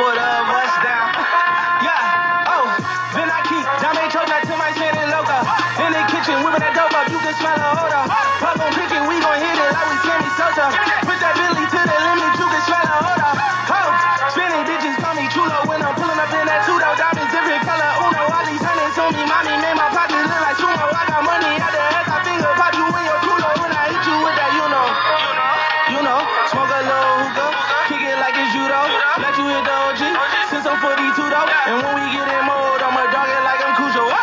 boy, what's down? Yeah, oh, then I keep Dame Chocha to my Santa Loca. In the kitchen, whipping that dope up, you can smell the odor. Pop on pick it, we gon' hit it like we Sammy Sosa. Put that Billy to the limit, you can smell the odor. Oh, spinning bitches call me chulo when I'm pulling up in that two-door. Diamonds different color, Uno, all these hundreds on me. Mommy made my pocket look like sumo. I got money out the head, I finger pop you in your culo. When I hit you with that, you know, smoke a little hookah, kick it like it's judo. Let you hit the OG, since I'm 42 though. And when we get in mode, I'ma dog it like I'm Cujo. Whoa!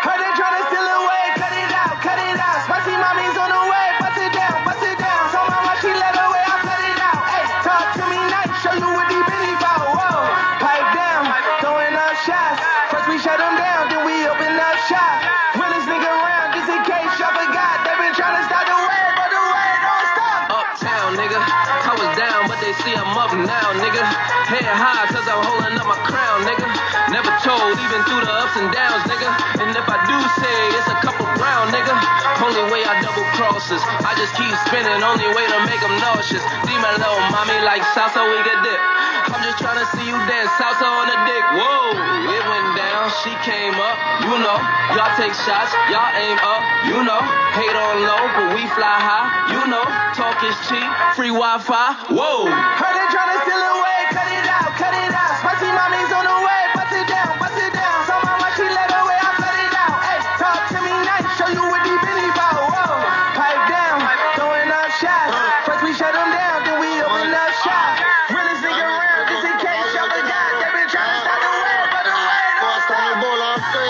Heard they tryna steal away, cut it out, cut it out. Spicy mommy's on the way, bust it down, bust it down. So mama, she let away, I cut it out. Hey, talk to me nice, show you what these bitches bout. Whoa, pipe down, throwing up shots. First we shut them down, then we open up shop. Realest nigga around, just in case y'all forgot. They been tryna stop the wave, but the wave don't stop. Uptown, nigga, I was down, but they see I'm up now, nigga. Head high, cause I'm holding up my crown, nigga. Never told, even through the ups and downs, nigga. And if I do say it's a couple brown, nigga. Only way I double crosses. I just keep spinning, only way to make them nauseous. Demon little mommy like salsa, we get dip. I'm just trying to see you dance salsa on the dick. Whoa, it went down, she came up, you know. Y'all take shots, y'all aim up, you know. Hate on low, but we fly high, you know. Talk is cheap, free Wi-Fi, whoa. Heard they trying to steal away, cut it out, cut it out. Spicy mommy's on the way, bust it down, bust it down. So mama, she let away, I cut it out. Hey, talk to me nice, show you what these bitches bout. Whoa, pipe down, throwing up shots. First we shut them down, then we open up shop. Realest nigga around, just in case y'all forgot. They been trying to stop the wave, but the wave don't stop. El volante,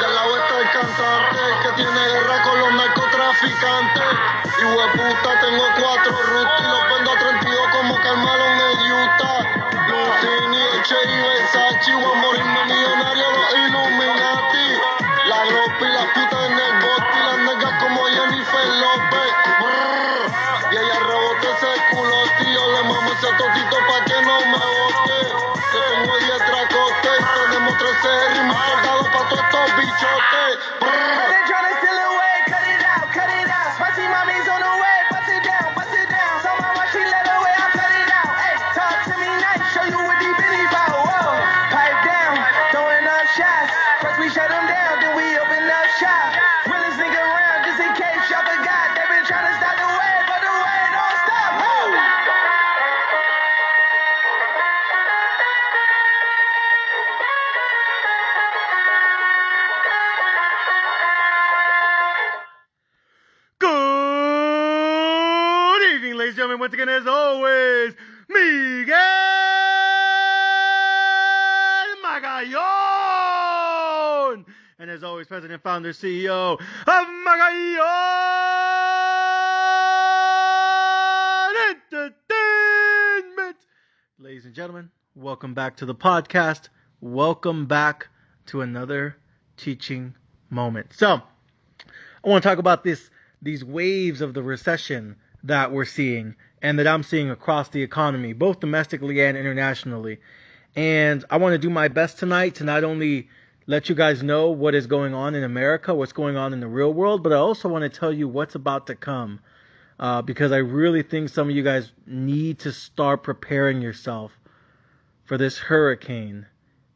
del lado está el cantante que tiene guerra con los narcotraficantes. Y hueputa, tengo 4 roots y los vendo a 32 como Carmelo en el Utah. Lucini, Eche y Versace, voy a morirme millonario los Illuminati. La ropa y las putas en el bote y las negas como Jennifer López. Brrr. Y ella rebote ese culote y yo le mamo ese totito pa' que no me bote. Que tengo 10 tracotes y tenemos 13 ritmos soldados pa' todos estos bichotes. Heard they tryna steal away, cut it out, cut it out. Spicy mommy's on the way, bust it down, bust it down. So mama, she let away, I cut it out. Hey, talk to me nice, show you what these bitches bout. Whoa, pipe down, throwing up shots. First we shut them down, then we open up shop. Realest nigga around, just in case y'all forgot. They been tryna stop the wave, but the wave don't stop. Whoa. Good evening, ladies and gentlemen. Once again, as always, Miguel Magallon. And as always, President, Founder, CEO of Magallon Entertainment. Ladies and gentlemen, welcome back to the podcast. Welcome back to another teaching moment. So, I want to talk about these waves of the recession that we're seeing and that I'm seeing across the economy, both domestically and internationally. And I want to do my best tonight to not only let you guys know what is going on in America, what's going on in the real world, but I also want to tell you what's about to come. Because I really think some of you guys need to start preparing yourself for this hurricane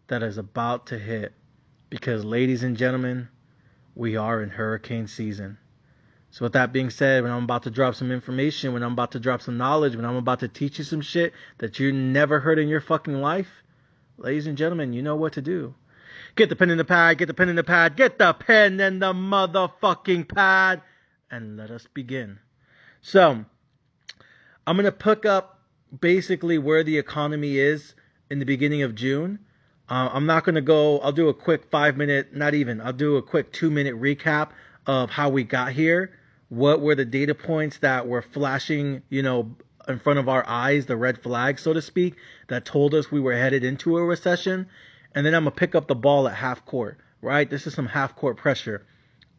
that is about to hit. Because, ladies and gentlemen, we are in hurricane season. So with that being said, when I'm about to drop some information, when I'm about to drop some knowledge, when I'm about to teach you some shit that you never heard in your fucking life, ladies and gentlemen, you know what to do. Get the pen and the pad, get the pen and the pad, get the pen and the motherfucking pad, and let us begin. So, I'm going to pick up basically where the economy is in the beginning of June. I'm not going to go, I'll do a quick 5-minute, not even, I'll do a quick 2-minute recap of how we got here. What were the data points that were flashing, in front of our eyes, the red flag, so to speak, that told us we were headed into a recession. And then I'm going to pick up the ball at half court, right? This is some half court pressure.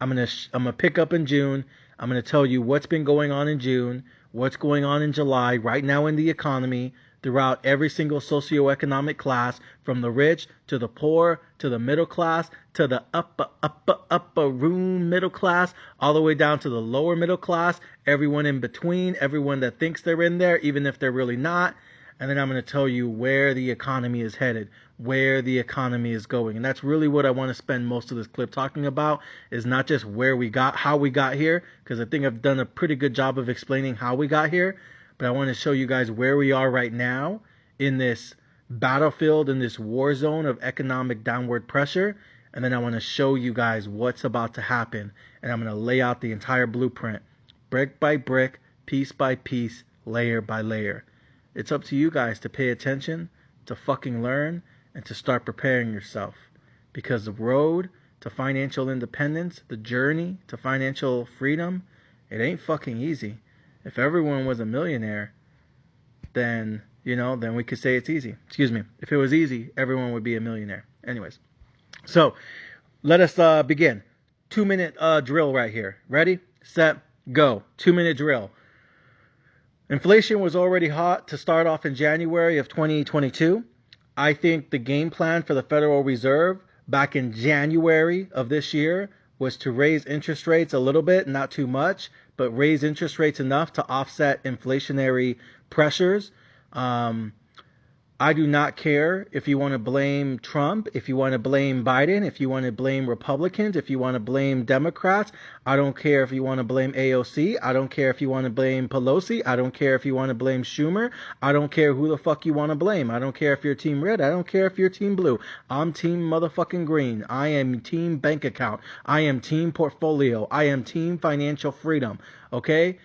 I'm going to pick up in June. I'm going to tell you what's been going on in June, what's going on in July, right now in the economy, throughout every single socioeconomic class, from the rich to the poor to the middle class to the upper room middle class, all the way down to the lower middle class, everyone in between, everyone that thinks they're in there, even if they're really not. and then I'm going to tell you where the economy is headed, where the economy is going. And that's really what I want to spend most of this clip talking about, is not just how we got here, because I think I've done a pretty good job of explaining how we got here, but I want to show you guys where we are right now in this battlefield, in this war zone of economic downward pressure. And then I want to show you guys what's about to happen. And I'm going to lay out the entire blueprint, brick by brick, piece by piece, layer by layer. It's up to you guys to pay attention, to fucking learn, and to start preparing yourself. Because the road to financial independence, the journey to financial freedom, it ain't fucking easy. If everyone was a millionaire, then we could say it's easy. Excuse me. If it was easy, everyone would be a millionaire. Anyways. So, let us begin. 2-minute drill right here. Ready, set, go. 2-minute drill. Inflation was already hot to start off in January of 2022. I think the game plan for the Federal Reserve back in January of this year was to raise interest rates a little bit, not too much, but raise interest rates enough to offset inflationary pressures. I do not care if you want to blame Trump, if you want to blame Biden, if you want to blame Republicans, if you want to blame Democrats. I don't care if you want to blame AOC. I don't care if you want to blame Pelosi. I don't care if you want to blame Schumer. I don't care who the fuck you want to blame. I don't care if you're team red. I don't care if you're team blue. I'm team motherfucking green. I am team bank account. I am team portfolio. I am team financial freedom. Okay?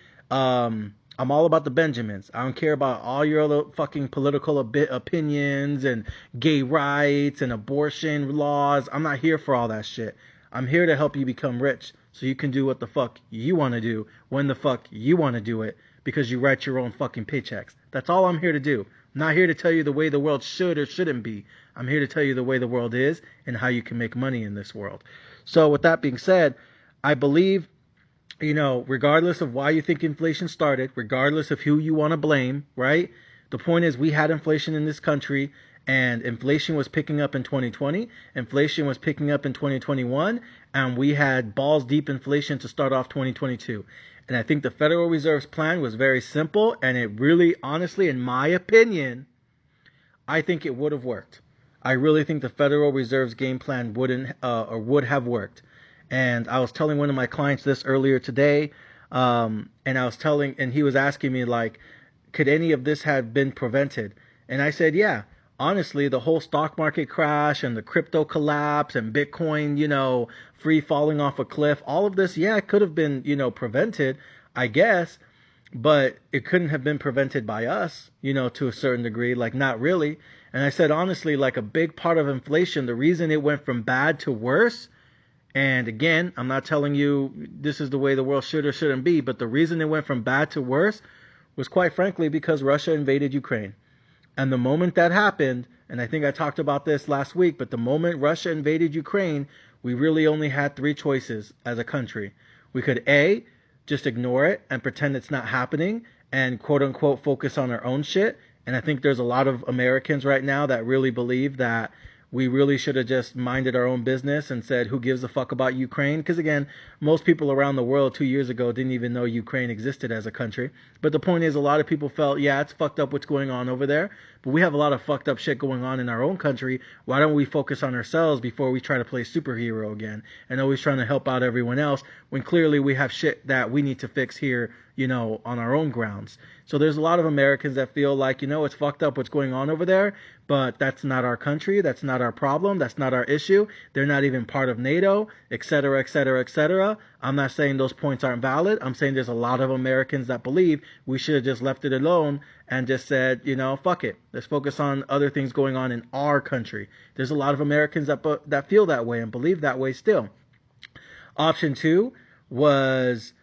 I'm all about the Benjamins. I don't care about all your other fucking political opinions and gay rights and abortion laws. I'm not here for all that shit. I'm here to help you become rich so you can do what the fuck you want to do when the fuck you want to do it, because you write your own fucking paychecks. That's all I'm here to do. I'm not here to tell you the way the world should or shouldn't be. I'm here to tell you the way the world is and how you can make money in this world. So with that being said, I believe, regardless of why you think inflation started, regardless of who you want to blame, right? The point is, we had inflation in this country, and inflation was picking up in 2020. Inflation was picking up in 2021, and we had balls deep inflation to start off 2022. And I think the Federal Reserve's plan was very simple, and it really, honestly, in my opinion, I think it would have worked. I really think the Federal Reserve's game plan would have worked. And I was telling one of my clients this earlier today, and he was asking me, like, could any of this have been prevented? And I said, yeah. Honestly, the whole stock market crash and the crypto collapse and Bitcoin, free falling off a cliff, all of this, yeah, it could have been, prevented, I guess, but it couldn't have been prevented by us, to a certain degree, like, not really. And I said, honestly, like, a big part of inflation, the reason it went from bad to worse, and again, I'm not telling you this is the way the world should or shouldn't be, but the reason it went from bad to worse was quite frankly because Russia invaded Ukraine. And the moment that happened, and I think I talked about this last week, but the moment Russia invaded Ukraine, we really only had 3 choices as a country. We could A, just ignore it and pretend it's not happening and quote unquote focus on our own shit. And I think there's a lot of Americans right now that really believe that we really should have just minded our own business and said, who gives a fuck about Ukraine? Because again, most people around the world 2 years ago didn't even know Ukraine existed as a country. But the point is, a lot of people felt, yeah, it's fucked up what's going on over there, but we have a lot of fucked up shit going on in our own country. Why don't we focus on ourselves before we try to play superhero again and always trying to help out everyone else when clearly we have shit that we need to fix here, on our own grounds. So there's a lot of Americans that feel like, it's fucked up what's going on over there, but that's not our country, that's not our problem, that's not our issue, they're not even part of NATO, etc., etc., etc. I'm not saying those points aren't valid. I'm saying there's a lot of Americans that believe we should have just left it alone and just said, fuck it. Let's focus on other things going on in our country. There's a lot of Americans that feel that way and believe that way still. Option 2 was,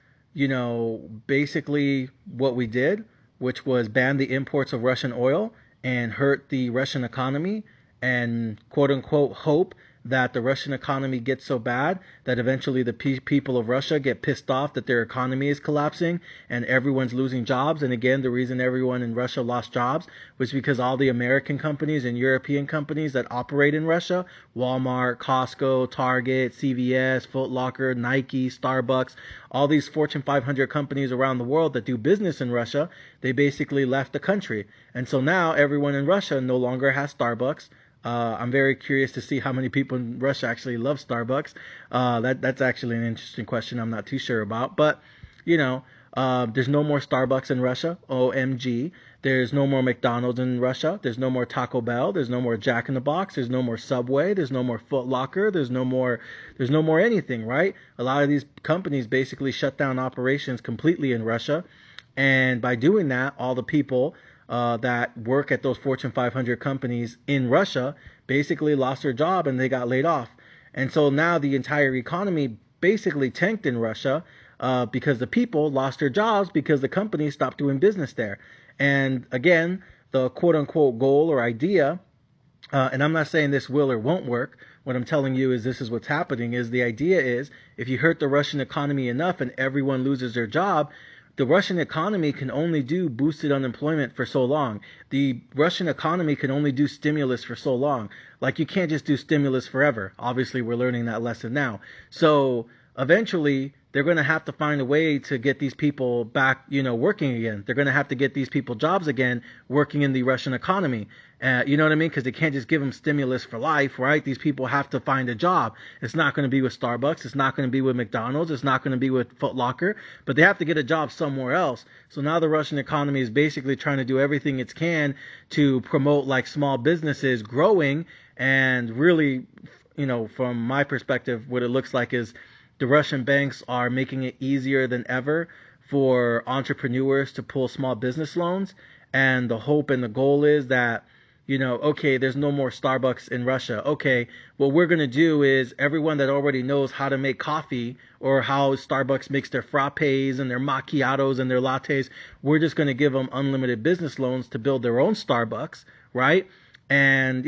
basically what we did, which was ban the imports of Russian oil and hurt the Russian economy and quote unquote hope that the Russian economy gets so bad that eventually the people of Russia get pissed off that their economy is collapsing and everyone's losing jobs. And again, the reason everyone in Russia lost jobs was because all the American companies and European companies that operate in Russia, Walmart, Costco, Target, CVS, Foot Locker, Nike, Starbucks, all these Fortune 500 companies around the world that do business in Russia, they basically left the country. And so now everyone in Russia no longer has Starbucks. I'm very curious to see how many people in Russia actually love Starbucks. That's actually an interesting question I'm not too sure about. But, there's no more Starbucks in Russia. OMG. There's no more McDonald's in Russia. There's no more Taco Bell. There's no more Jack in the Box. There's no more Subway. There's no more Foot Locker. There's no more anything, right? A lot of these companies basically shut down operations completely in Russia. And by doing that, all the people that work at those Fortune 500 companies in Russia basically lost their job and they got laid off. And so now the entire economy basically tanked in Russia because the people lost their jobs because the companies stopped doing business there. And again, the quote-unquote goal or idea, and I'm not saying this will or won't work, what I'm telling you is this is what's happening, is the idea is if you hurt the Russian economy enough and everyone loses their job, the Russian economy can only do boosted unemployment for so long. The Russian economy can only do stimulus for so long. Like, you can't just do stimulus forever. Obviously, we're learning that lesson now. So eventually, they're going to have to find a way to get these people back, working again. They're going to have to get these people jobs again, working in the Russian economy. You know what I mean? Because they can't just give them stimulus for life, right? These people have to find a job. It's not going to be with Starbucks. It's not going to be with McDonald's. It's not going to be with Foot Locker. But they have to get a job somewhere else. So now the Russian economy is basically trying to do everything it can to promote like small businesses growing. And really, from my perspective, what it looks like is the Russian banks are making it easier than ever for entrepreneurs to pull small business loans. And the hope and the goal is that, okay, there's no more Starbucks in Russia. Okay, what we're going to do is everyone that already knows how to make coffee or how Starbucks makes their frappes and their macchiatos and their lattes, we're just going to give them unlimited business loans to build their own Starbucks, right? And,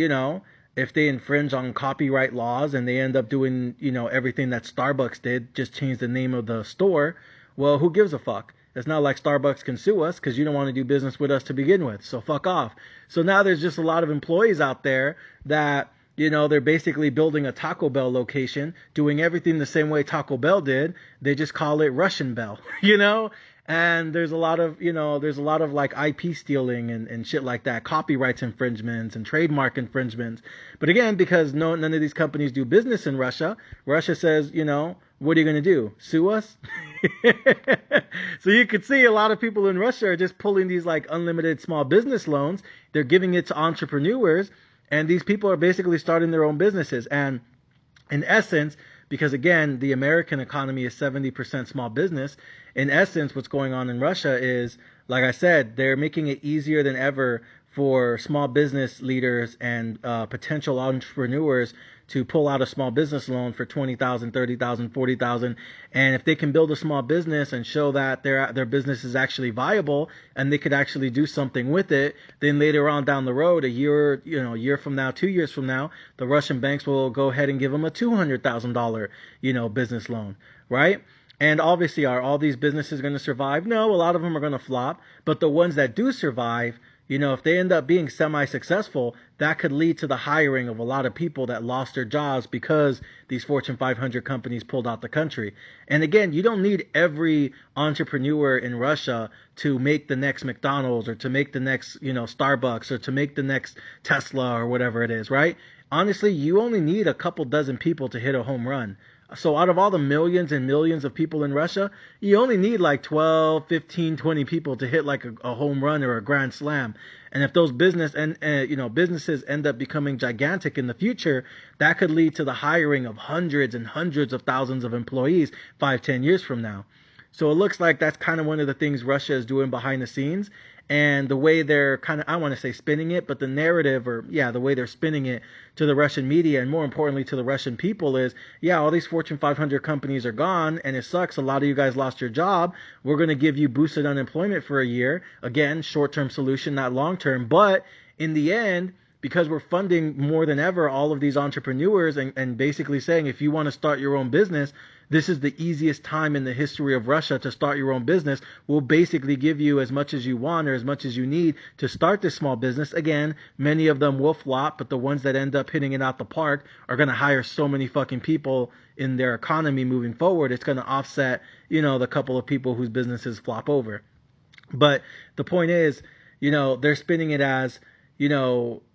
if they infringe on copyright laws and they end up doing, everything that Starbucks did, just change the name of the store, well, who gives a fuck? It's not like Starbucks can sue us because you don't want to do business with us to begin with. So fuck off. So now there's just a lot of employees out there that, they're basically building a Taco Bell location, doing everything the same way Taco Bell did. They just call it Russian Bell, And there's a lot of like IP stealing and shit like that, copyrights infringements and trademark infringements. But again, because none of these companies do business in Russia, Russia says, what are you going to do? Sue us? So you could see a lot of people in Russia are just pulling these like unlimited small business loans. They're giving it to entrepreneurs, and these people are basically starting their own businesses. And in essence, because again, the American economy is 70% small business. In essence, what's going on in Russia is, like I said, they're making it easier than ever for small business leaders and potential entrepreneurs to pull out a small business loan for $20,000, $30,000, $40,000. And if they can build a small business and show that their business is actually viable and they could actually do something with it, then later on down the road, a year from now, 2 years from now, the Russian banks will go ahead and give them a $200,000, business loan, right? And obviously, are all these businesses going to survive? No, a lot of them are going to flop. But the ones that do survive, if they end up being semi-successful, that could lead to the hiring of a lot of people that lost their jobs because these Fortune 500 companies pulled out the country. And again, you don't need every entrepreneur in Russia to make the next McDonald's or to make the next, Starbucks or to make the next Tesla or whatever it is, right? Honestly, you only need a couple dozen people to hit a home run. So out of all the millions and millions of people in Russia, you only need like 12, 15, 20 people to hit like a home run or a grand slam. And if those businesses end up becoming gigantic in the future, that could lead to the hiring of hundreds and hundreds of thousands of employees 5-10 years from now. So it looks like that's kind of one of the things Russia is doing behind the scenes. And the way they're kind of, I want to say spinning it, but the narrative the way they're spinning it to the Russian media and more importantly to the Russian people is, all these Fortune 500 companies are gone and it sucks. A lot of you guys lost your job. We're going to give you boosted unemployment for a year. Again, short-term solution, not long-term. But in the end, because we're funding more than ever all of these entrepreneurs and basically saying, if you want to start your own business, this is the easiest time in the history of Russia to start your own business. We'll basically give you as much as you want or as much as you need to start this small business. Again, many of them will flop, but the ones that end up hitting it out the park are going to hire so many fucking people in their economy moving forward. It's going to offset, the couple of people whose businesses flop over. But the point is, they're spinning it as,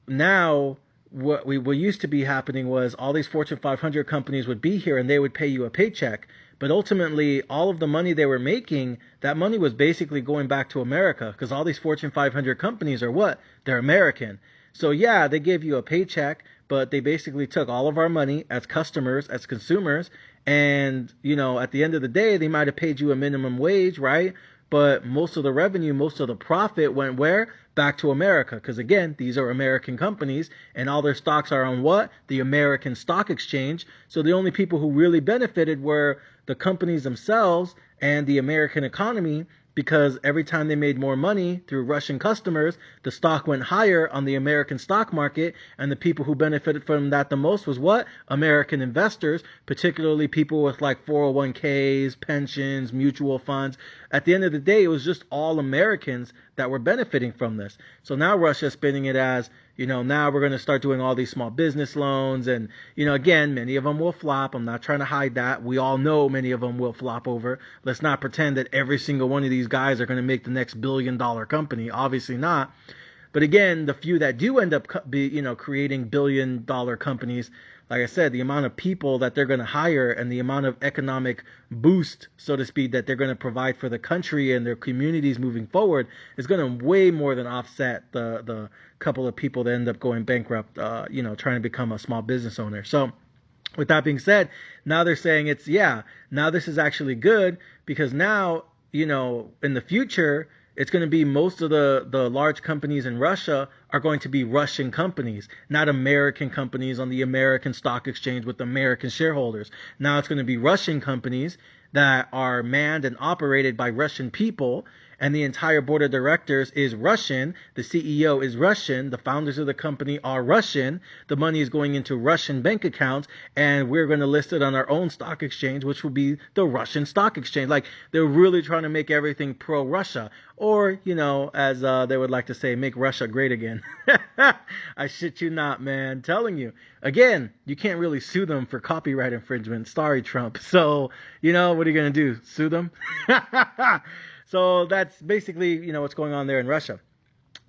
now what used to be happening was all these Fortune 500 companies would be here and they would pay you a paycheck. But ultimately, all of the money they were making, that money was basically going back to America, because all these Fortune 500 companies are what? They're American. So yeah, they gave you a paycheck, but they basically took all of our money as customers, as consumers, and, at the end of the day, they might have paid you a minimum wage, right? But most of the revenue, most of the profit went where? Back to America. Because again, these are American companies and all their stocks are on what? The American Stock Exchange. So the only people who really benefited were the companies themselves and the American economy, because every time they made more money through Russian customers, the stock went higher on the American stock market, and the people who benefited from that the most was what? American investors, particularly people with like 401ks, pensions, mutual funds. At the end of the day, it was just all Americans that were benefiting from this. So now Russia's spinning it as, now we're going to start doing all these small business loans. And, again, many of them will flop. I'm not trying to hide that. We all know many of them will flop over. Let's not pretend that every single one of these guys are going to make the next $1 billion company. Obviously not. But again, the few that do end up, creating $1 billion companies, like I said, the amount of people that they're going to hire and the amount of economic boost, so to speak, that they're going to provide for the country and their communities moving forward is going to way more than offset the couple of people that end up going bankrupt, trying to become a small business owner. So with that being said, now they're saying now this is actually good, because now, in the future, it's going to be most of the large companies in Russia are going to be Russian companies, not American companies on the American Stock Exchange with American shareholders. Now it's going to be Russian companies that are manned and operated by Russian people, and the entire board of directors is Russian. The CEO is Russian. The founders of the company are Russian. The money is going into Russian bank accounts, and we're going to list it on our own stock exchange, which will be the Russian Stock Exchange. Like, they're really trying to make everything pro-Russia. Or, as they would like to say, make Russia great again. I shit you not, man. Telling you. Again, you can't really sue them for copyright infringement. Sorry, Trump. So, what are you going to do? Sue them? So that's basically, what's going on there in Russia.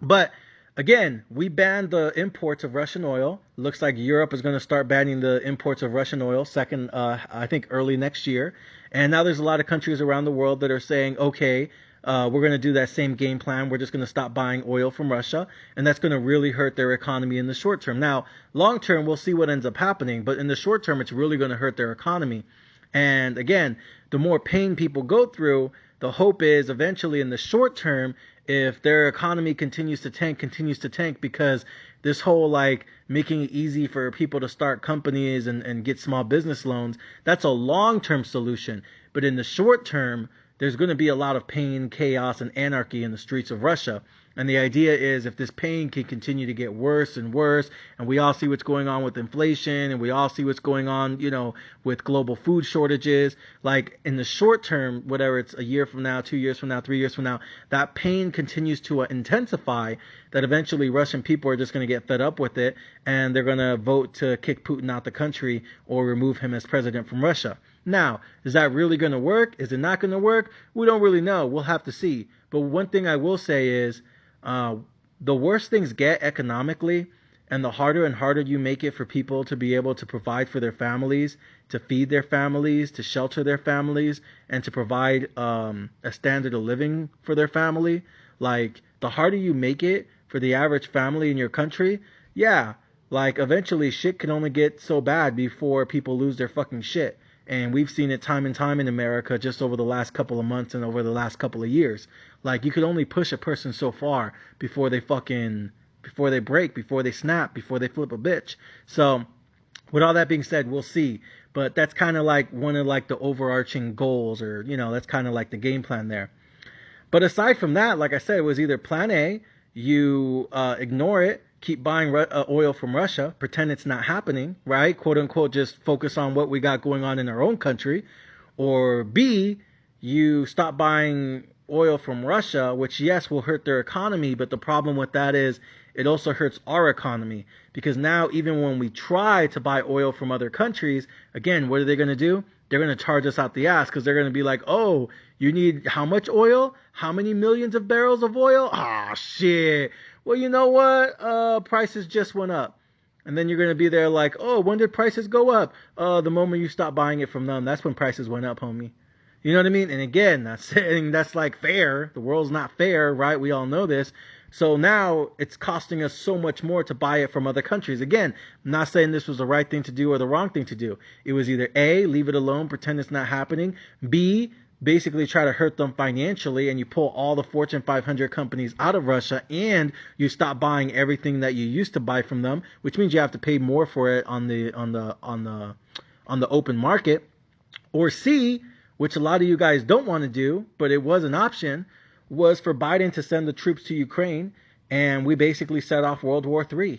But again, we banned the imports of Russian oil. Looks like Europe is going to start banning the imports of Russian oil I think early next year. And now there's a lot of countries around the world that are saying, okay, we're going to do that same game plan. We're just going to stop buying oil from Russia. And that's going to really hurt their economy in the short term. Now, long term, we'll see what ends up happening. But in the short term, it's really going to hurt their economy. And again, the more pain people go through, the hope is eventually in the short term, if their economy continues to tank, because this whole making it easy for people to start companies and get small business loans, that's a long-term solution. But in the short term, there's going to be a lot of pain, chaos, and anarchy in the streets of Russia. And the idea is, if this pain can continue to get worse and worse, and we all see what's going on with inflation, and we all see what's going on, with global food shortages, like in the short term, whatever it's a year from now, 2 years from now, 3 years from now, that pain continues to intensify, that eventually Russian people are just going to get fed up with it, and they're going to vote to kick Putin out the country or remove him as president from Russia. Now, is that really going to work? Is it not going to work? We don't really know. We'll have to see. But one thing I will say is, the worse things get economically, and the harder and harder you make it for people to be able to provide for their families, to feed their families, to shelter their families, and to provide a standard of living for their family, the harder you make it for the average family in your country, eventually shit can only get so bad before people lose their fucking shit. And we've seen it time and time in America just over the last couple of months and over the last couple of years. You could only push a person so far before they break, before they snap, before they flip a bitch. So with all that being said, we'll see. But that's kind of one of the overarching goals, or, that's kind of the game plan there. But aside from that, like I said, it was either plan A, you ignore it, keep buying oil from Russia, pretend it's not happening, right? Quote unquote, just focus on what we got going on in our own country. Or B, you stop buying oil from Russia, which yes will hurt their economy, but the problem with that is it also hurts our economy, because now even when we try to buy oil from other countries, again, what are they going to do? They're going to charge us out the ass, because they're going to be like, oh, you need how much oil? How many millions of barrels of oil? Ah, shit. Well, you know what? Prices just went up. And then you're going to be there like, oh, when did prices go up? The moment you stop buying it from them, that's when prices went up, homie. You know what I mean? And again, not saying that's like fair. The world's not fair, right? We all know this. So now it's costing us so much more to buy it from other countries. Again, I'm not saying this was the right thing to do or the wrong thing to do. It was either A, leave it alone, pretend it's not happening. B, basically try to hurt them financially, and you pull all the Fortune 500 companies out of Russia, and you stop buying everything that you used to buy from them, which means you have to pay more for it on the open market. Or C, which a lot of you guys don't want to do, but it was an option, was for Biden to send the troops to Ukraine, and we basically set off World War III.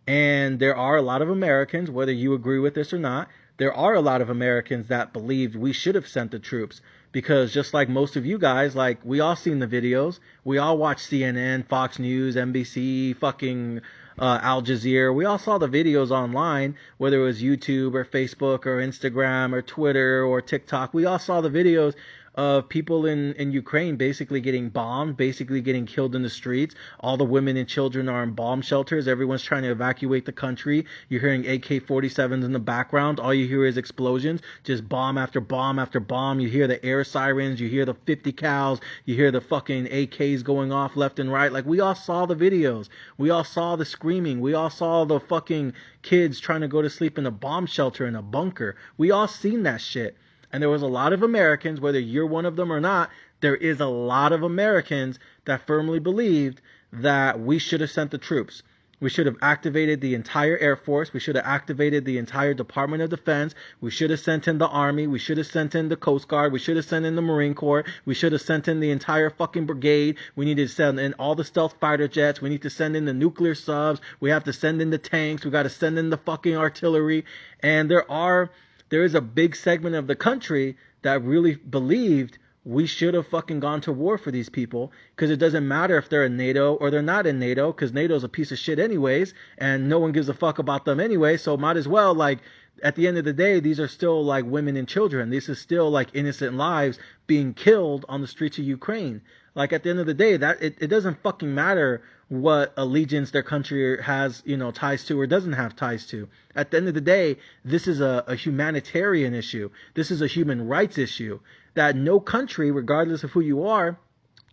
And there are a lot of Americans, whether you agree with this or not, there are a lot of Americans that believed we should have sent the troops, because just like most of you guys, like, we all seen the videos, we all watched CNN, Fox News, NBC, fucking Al Jazeera. We all saw the videos online, whether it was YouTube or Facebook or Instagram or Twitter or TikTok. We all saw the videos of people in Ukraine basically getting bombed, basically getting killed in the streets. All the women and children are in bomb shelters. Everyone's trying to evacuate the country. You're hearing AK-47s in the background. All you hear is explosions, just bomb after bomb after bomb. You hear the air sirens. You hear the 50 cals. You hear the fucking AKs going off left and right. Like, we all saw the videos. We all saw the screaming. We all saw the fucking kids trying to go to sleep in a bomb shelter in a bunker. We all seen that shit. And there was a lot of Americans, whether you're one of them or not, there is a lot of Americans that firmly believed that we should have sent the troops. We should have activated the entire Air Force. We should have activated the entire Department of Defense. We should have sent in the Army. We should have sent in the Coast Guard. We should have sent in the Marine Corps. We should have sent in the entire fucking brigade. We need to send in all the stealth fighter jets. We need to send in the nuclear subs. We have to send in the tanks. We got to send in the fucking artillery. And there is a big segment of the country that really believed we should have fucking gone to war for these people, because it doesn't matter if they're in NATO or they're not in NATO, because NATO's a piece of shit anyways, and no one gives a fuck about them anyway, so might as well, like, at the end of the day, these are still like women and children. This is still like innocent lives being killed on the streets of Ukraine. Like, at the end of the day, that it doesn't fucking matter what allegiance their country has, ties to or doesn't have ties to. At the end of the day, this is a humanitarian issue. This is a human rights issue that no country, regardless of who you are,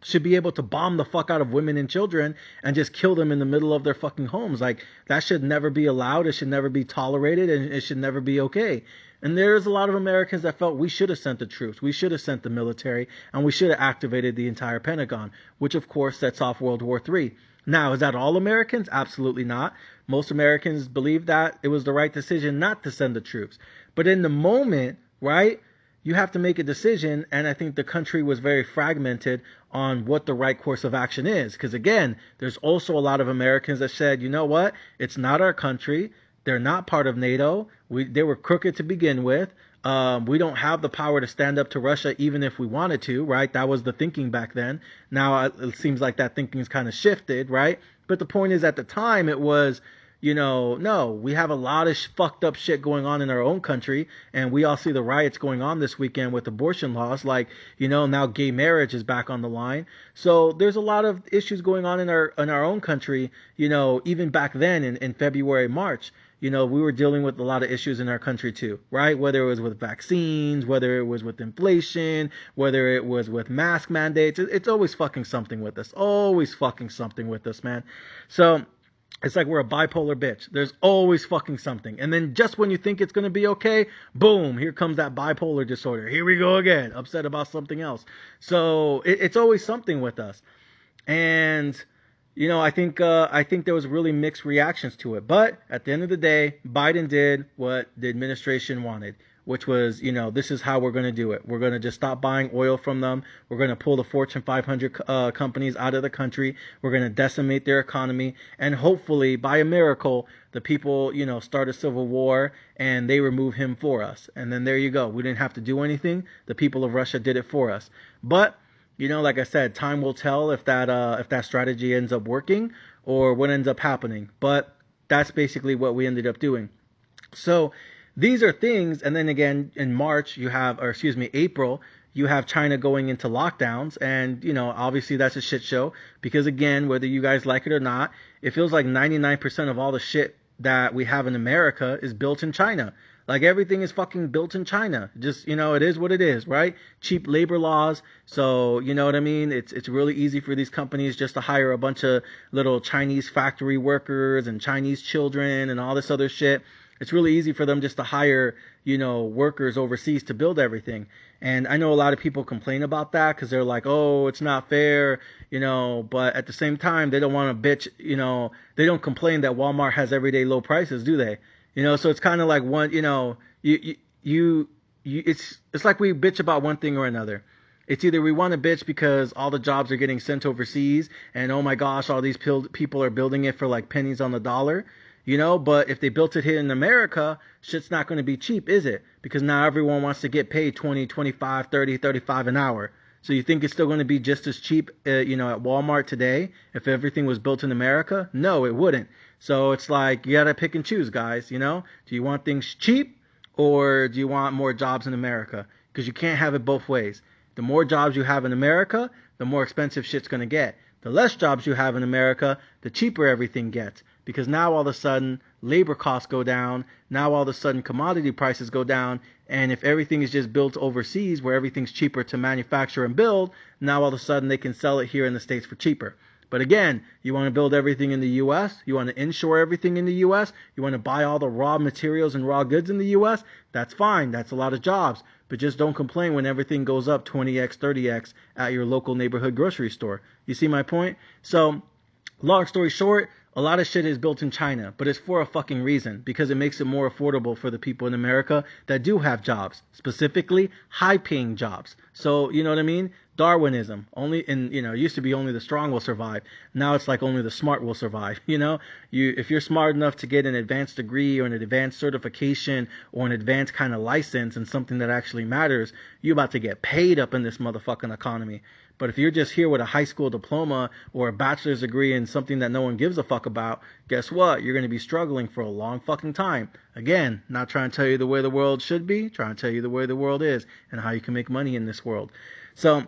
should be able to bomb the fuck out of women and children and just kill them in the middle of their fucking homes. Like, that should never be allowed. It should never be tolerated, and it should never be okay. And there's a lot of Americans that felt we should have sent the troops, we should have sent the military, and we should have activated the entire Pentagon, which of course sets off World War III. Now, is that all Americans? Absolutely not. Most Americans believe that it was the right decision not to send the troops. But in the moment, right, you have to make a decision, and I think the country was very fragmented on what the right course of action is. Because again, there's also a lot of Americans that said, you know what, it's not our country. They're not part of NATO. They were crooked to begin with. We don't have the power to stand up to Russia even if we wanted to, right? That was the thinking back then. Now it seems like that thinking's kind of shifted, right? But the point is, at the time, it was, no, we have a lot of fucked up shit going on in our own country, and we all see the riots going on this weekend with abortion laws, like, now gay marriage is back on the line. So there's a lot of issues going on in our own country, even back then in February, March. We were dealing with a lot of issues in our country too, right? Whether it was with vaccines, whether it was with inflation, whether it was with mask mandates, it's always fucking something with us. Always fucking something with us, man. So it's like we're a bipolar bitch. There's always fucking something. And then just when you think it's going to be okay, boom, here comes that bipolar disorder. Here we go again, upset about something else. So it's always something with us. And I think there was really mixed reactions to it. But at the end of the day, Biden did what the administration wanted. which was, this is how we're going to do it. We're going to just stop buying oil from them. We're going to pull the Fortune 500 companies out of the country. We're going to decimate their economy. And hopefully, by a miracle, the people, start a civil war and they remove him for us. And then there you go. We didn't have to do anything. The people of Russia did it for us. But, like I said, time will tell if that strategy ends up working or what ends up happening. But that's basically what we ended up doing. So these are things, and then again in April, you have China going into lockdowns, and obviously that's a shit show because again, whether you guys like it or not, it feels like 99% of all the shit that we have in America is built in China. Like everything is fucking built in China. Just, it is what it is, right? Cheap labor laws. So, you know what I mean? It's really easy for these companies just to hire a bunch of little Chinese factory workers and Chinese children and all this other shit. It's really easy for them just to hire, workers overseas to build everything. And I know a lot of people complain about that because they're like, oh, it's not fair, but at the same time, they don't want to bitch, they don't complain that Walmart has everyday low prices, do they? So it's kind of like one, it's like we bitch about one thing or another. It's either we want to bitch because all the jobs are getting sent overseas and, oh my gosh, all these people are building it for like pennies on the dollar. But if they built it here in America, shit's not going to be cheap, is it? Because now everyone wants to get paid 20, 25, 30, 35 an hour. So you think it's still going to be just as cheap, at Walmart today if everything was built in America? No, it wouldn't. So it's like you got to pick and choose, guys, Do you want things cheap or do you want more jobs in America? Because you can't have it both ways. The more jobs you have in America, the more expensive shit's going to get. The less jobs you have in America, the cheaper everything gets. Because now all of a sudden labor costs go down. Now all of a sudden commodity prices go down. And if everything is just built overseas where everything's cheaper to manufacture and build, now all of a sudden they can sell it here in the States for cheaper. But again, you want to build everything in the U.S., you want to inshore everything in the U.S., you want to buy all the raw materials and raw goods in the U.S., that's fine. That's a lot of jobs. But just don't complain when everything goes up 20x, 30x at your local neighborhood grocery store. You see my point? So, long story short, a lot of shit is built in China, but it's for a fucking reason, because it makes it more affordable for the people in America that do have jobs, specifically high-paying jobs. So, you know what I mean? Darwinism. It used to be only the strong will survive. Now it's like only the smart will survive. If you're smart enough to get an advanced degree or an advanced certification or an advanced kind of license and something that actually matters, you're about to get paid up in this motherfucking economy. But if you're just here with a high school diploma or a bachelor's degree in something that no one gives a fuck about, guess what? You're going to be struggling for a long fucking time. Again, not trying to tell you the way the world should be, trying to tell you the way the world is and how you can make money in this world. So,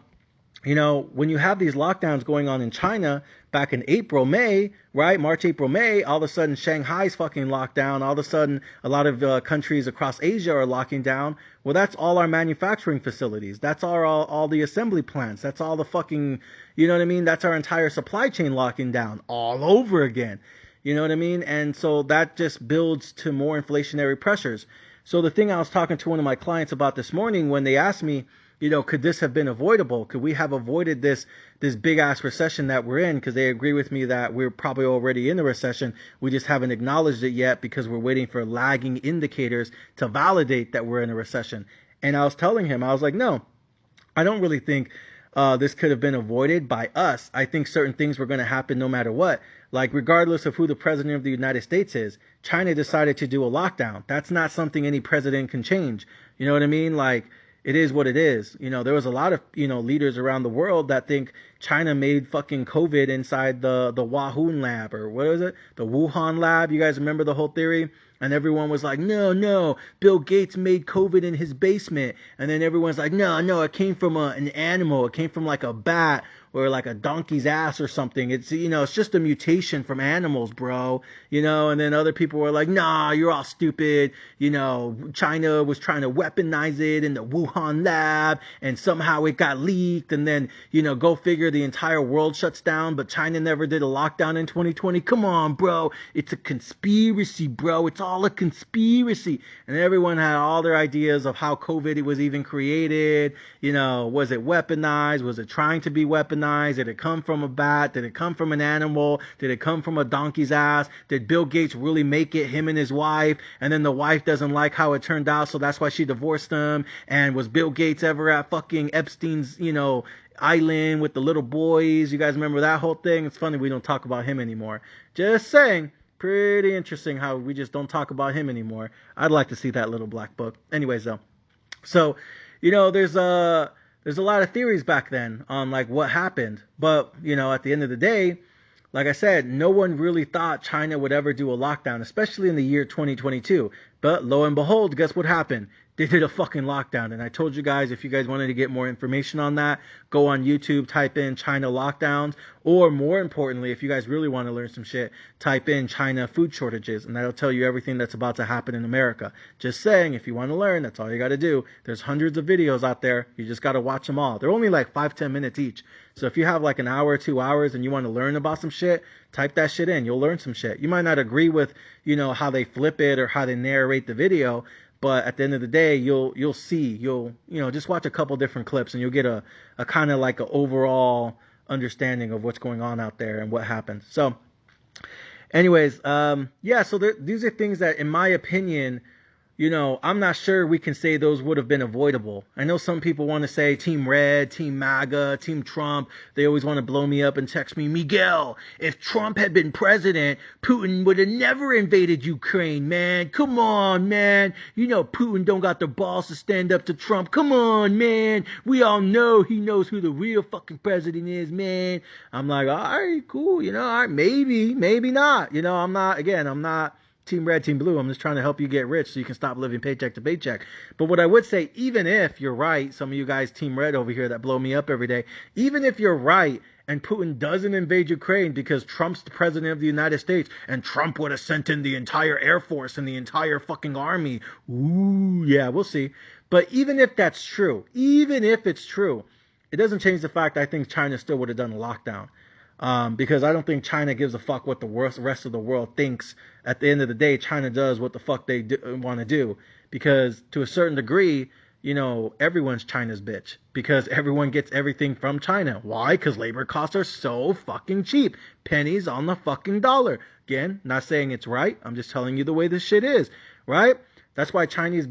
when you have these lockdowns going on in China back in April, May, right? March, April, May, all of a sudden Shanghai's fucking locked down. All of a sudden a lot of countries across Asia are locking down. Well, that's all our manufacturing facilities. That's all the assembly plants. That's all the fucking, That's our entire supply chain locking down all over again. You know what I mean? And so that just builds to more inflationary pressures. So the thing I was talking to one of my clients about this morning when they asked me, could this have been avoidable? Could we have avoided this big ass recession that we're in? Because they agree with me that we're probably already in a recession. We just haven't acknowledged it yet because we're waiting for lagging indicators to validate that we're in a recession. And I was telling him, I was like, no, I don't really think this could have been avoided by us. I think certain things were going to happen no matter what. Like regardless of who the president of the United States is, China decided to do a lockdown. That's not something any president can change. You know what I mean? Like, it is what it is. There was a lot of, leaders around the world that think China made fucking COVID inside the Wuhan lab, or what is it? The Wuhan lab. You guys remember the whole theory? And everyone was like, no, Bill Gates made COVID in his basement. And then everyone's like, no, it came from an animal. It came from like a bat or like a donkey's ass or something. It's, it's just a mutation from animals, bro. And then other people were like, nah, you're all stupid. China was trying to weaponize it in the Wuhan lab and somehow it got leaked. And then, go figure year the entire world shuts down, but China never did a lockdown in 2020. Come on, bro. It's a conspiracy, bro. It's all a conspiracy. And everyone had all their ideas of how COVID was even created. You know, was it weaponized? Was it trying to be weaponized? Did it come from a bat? Did it come from an animal? Did it come from a donkey's ass? Did Bill Gates really make it, him and his wife? And then the wife doesn't like how it turned out, so that's why she divorced him. And was Bill Gates ever at fucking Epstein's, island with the little boys? You guys remember that whole thing? It's funny we don't talk about him anymore. Just saying. Pretty interesting how we just don't talk about him anymore. I'd like to see that little black book. Anyways, though. So, there's a lot of theories back then on like what happened. But, at the end of the day, like I said, no one really thought China would ever do a lockdown, especially in the year 2022. But lo and behold, guess what happened? They did a fucking lockdown. And I told you guys, if you guys wanted to get more information on that, go on YouTube, type in China lockdowns. Or more importantly, if you guys really want to learn some shit, type in China food shortages. And that'll tell you everything that's about to happen in America. Just saying, if you want to learn, that's all you got to do. There's hundreds of videos out there. You just got to watch them all. They're only like 5-10 minutes each. So if you have like an hour or 2 hours and you want to learn about some shit, type that shit in. You'll learn some shit. You might not agree with, how they flip it or how they narrate the video. But at the end of the day, you'll see, just watch a couple different clips and you'll get a kind of like an overall understanding of what's going on out there and what happens. So anyways, so these are things that, in my opinion, I'm not sure we can say those would have been avoidable. I know some people want to say Team Red, Team MAGA, Team Trump. They always want to blow me up and text me, Miguel, if Trump had been president, Putin would have never invaded Ukraine, man. Come on, man. Putin don't got the balls to stand up to Trump. Come on, man. We all know he knows who the real fucking president is, man. I'm like, all right, cool. All right, maybe not. I'm not Team Red, Team Blue. I'm just trying to help you get rich so you can stop living paycheck to paycheck. But what I would say, even if you're right, some of you guys Team Red over here that blow me up every day, even if you're right and Putin doesn't invade Ukraine because Trump's the president of the United States and Trump would have sent in the entire Air Force and the entire fucking army. Ooh, yeah, we'll see. But even if that's true, even if it's true, it doesn't change the fact I think China still would have done a lockdown. Because I don't think China gives a fuck what the rest of the world thinks. At the end of the day, China does what the fuck they want to do. Because to a certain degree, everyone's China's bitch. Because everyone gets everything from China. Why? Because labor costs are so fucking cheap. Pennies on the fucking dollar. Again, not saying it's right. I'm just telling you the way this shit is. Right? That's why China's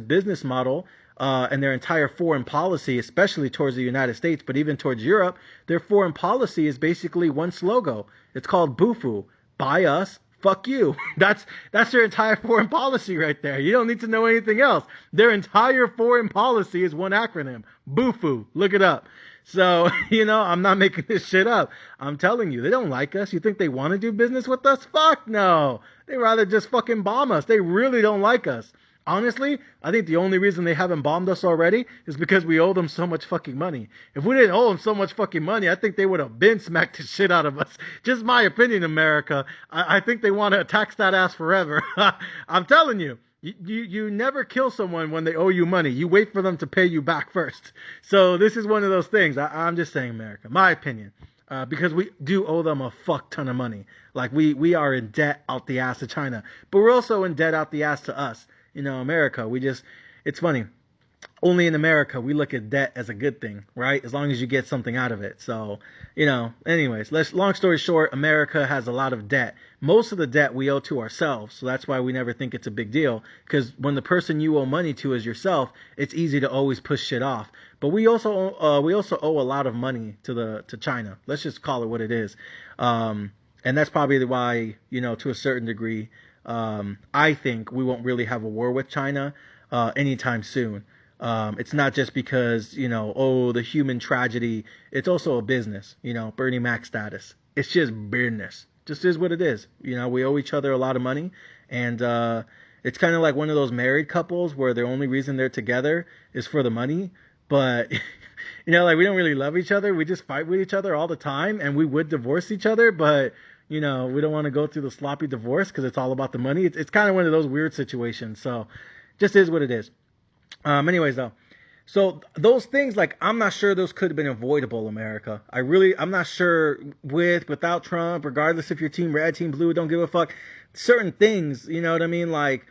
business model and their entire foreign policy, especially towards the United States, but even towards Europe, their foreign policy is basically one slogan. It's called BUFU. Buy us, fuck you. That's their entire foreign policy right there. You don't need to know anything else. Their entire foreign policy is one acronym. BUFU. Look it up. So, I'm not making this shit up. I'm telling you, they don't like us. You think they want to do business with us? Fuck no. They rather just fucking bomb us. They really don't like us. Honestly, I think the only reason they haven't bombed us already is because we owe them so much fucking money. If we didn't owe them so much fucking money, I think they would have been smacked the shit out of us. Just my opinion, America. I think they want to tax that ass forever. I'm telling you. You never kill someone when they owe you money. You wait for them to pay you back first. So this is one of those things. I'm just saying, America. My opinion. Because we do owe them a fuck ton of money. Like we are in debt out the ass to China. But we're also in debt out the ass to us. America, it's funny. Only in America, we look at debt as a good thing, right? As long as you get something out of it. So, anyways, long story short, America has a lot of debt. Most of the debt we owe to ourselves. So that's why we never think it's a big deal. Because when the person you owe money to is yourself, it's easy to always push shit off. But we also owe a lot of money to China. Let's just call it what it is. And that's probably why, to a certain degree, I think we won't really have a war with China anytime soon. It's not just because, the human tragedy. It's also a business, Bernie Mac status. It's just business. Just is what it is. We owe each other a lot of money. And it's kind of like one of those married couples where the only reason they're together is for the money. But, we don't really love each other. We just fight with each other all the time. And we would divorce each other. But we don't want to go through the sloppy divorce because it's all about the money. It's kind of one of those weird situations. So just is what it is. Anyways, though. So those things, like, I'm not sure those could have been avoidable, America. I'm not sure without Trump, regardless if your team red, team blue, don't give a fuck. Certain things, you know what I mean? Like,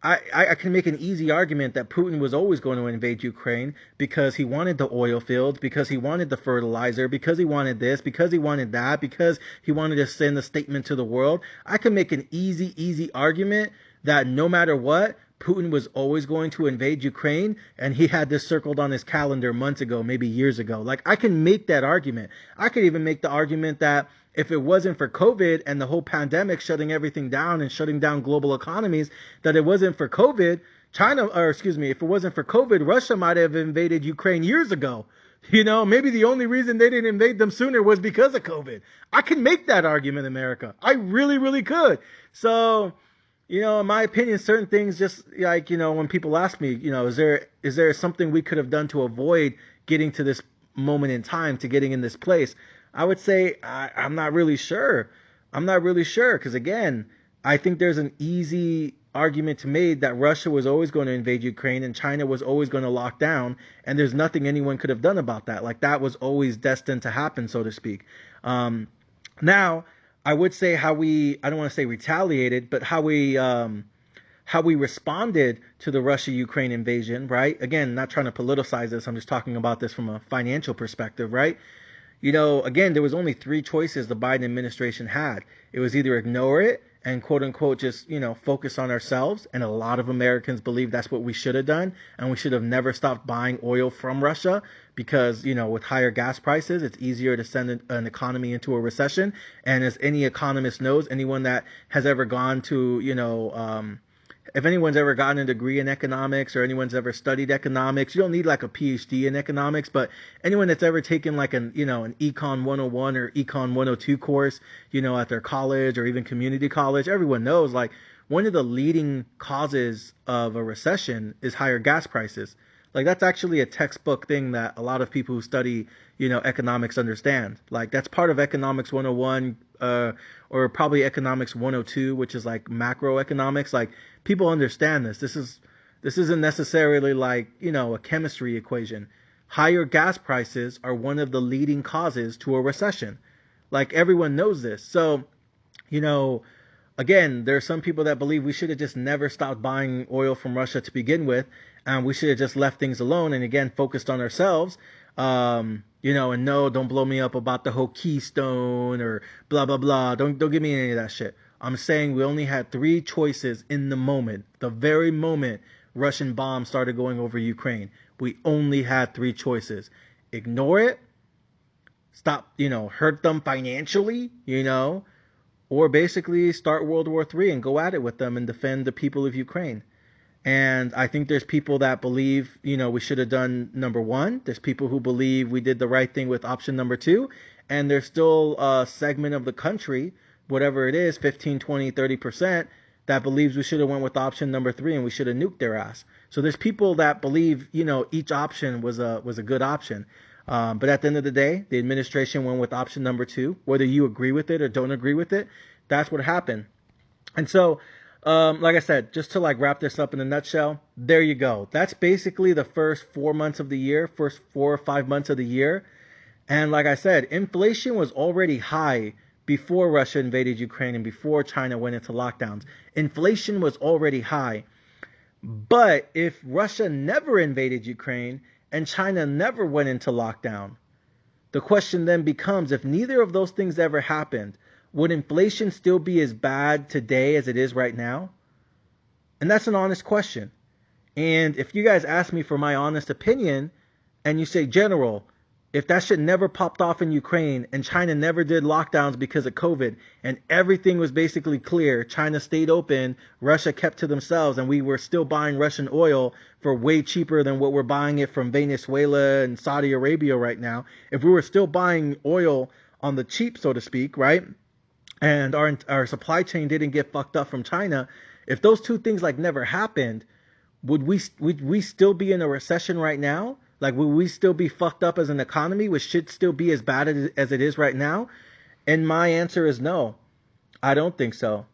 I can make an easy argument that Putin was always going to invade Ukraine because he wanted the oil fields, because he wanted the fertilizer, because he wanted this, because he wanted that, because he wanted to send a statement to the world. I can make an easy argument that no matter what, Putin was always going to invade Ukraine, and he had this circled on his calendar months ago, maybe years ago. Like, I can make that argument. I could even make the argument that if it wasn't for COVID and the whole pandemic shutting everything down and shutting down global economies, that it wasn't for COVID, if it wasn't for COVID, Russia might have invaded Ukraine years ago. You know, maybe the only reason they didn't invade them sooner was because of COVID. I can make that argument, America. I really could. So, you know, in my opinion, certain things, just like, you know, when people ask me, you know, is there something we could have done to avoid getting to this moment in time, to getting in this place? I would say I'm not really sure. I'm not really sure because, again, I think there's an easy argument to make that Russia was always going to invade Ukraine and China was always going to lock down, and there's nothing anyone could have done about that. Like, that was always destined to happen, so to speak. Now, I would say I don't want to say retaliated, but how we responded to the Russia-Ukraine invasion, right? Again, not trying to politicize this. I'm just talking about this from a financial perspective, right? You know, again, there was only 3 choices the Biden administration had. It was either ignore it and, quote unquote, just, you know, focus on ourselves. And a lot of Americans believe that's what we should have done. And we should have never stopped buying oil from Russia because, you know, with higher gas prices, it's easier to send an economy into a recession. And as any economist knows, anyone that has ever gone to, you know, if anyone's ever gotten a degree in economics or anyone's ever studied economics, you don't need like a PhD in economics, but anyone that's ever taken like an Econ 101 or Econ 102 course, you know, at their college or even community college, everyone knows like one of the leading causes of a recession is higher gas prices. Like, that's actually a textbook thing that a lot of people who study, you know, economics understand. Like, that's part of economics 101, or probably economics 102, which is like macroeconomics. Like, people understand this. This isn't necessarily like, you know, a chemistry equation. Higher gas prices are one of the leading causes to a recession. Like, everyone knows this. So, you know, again, there are some people that believe we should have just never stopped buying oil from Russia to begin with, and we should have just left things alone and, again, focused on ourselves. You know, and no, don't blow me up about the whole Keystone or blah, blah, blah. Don't give me any of that shit. I'm saying we only had 3 choices in the moment, the very moment Russian bombs started going over Ukraine. We only had 3 choices. Ignore it, stop, you know, hurt them financially, you know, or basically start World War III and go at it with them and defend the people of Ukraine. And I think there's people that believe, you know, we should have done number 1. There's people who believe we did the right thing with option number 2. And there's still a segment of the country, whatever it is, 15, 20, 30%, that believes we should have went with option number 3 and we should have nuked their ass. So there's people that believe, you know, each option was a good option. But at the end of the day, the administration went with option number 2. Whether you agree with it or don't agree with it, that's what happened. And so, like I said, just to like wrap this up in a nutshell, there you go. That's basically the first 4 months of the year, first 4 or 5 months of the year. And like I said, inflation was already high before Russia invaded Ukraine and before China went into lockdowns. Inflation was already high. But if Russia never invaded Ukraine and China never went into lockdown, the question then becomes, if neither of those things ever happened, would inflation still be as bad today as it is right now? And that's an honest question. And if you guys ask me for my honest opinion, and you say, General, if that shit never popped off in Ukraine and China never did lockdowns because of COVID and everything was basically clear, China stayed open, Russia kept to themselves, and we were still buying Russian oil for way cheaper than what we're buying it from Venezuela and Saudi Arabia right now. If we were still buying oil on the cheap, so to speak, right? And our supply chain didn't get fucked up from China, if those two things like never happened, would we still be in a recession right now? Like, would we still be fucked up as an economy, which should still be as bad as it is right now? And my answer is no. I don't think so.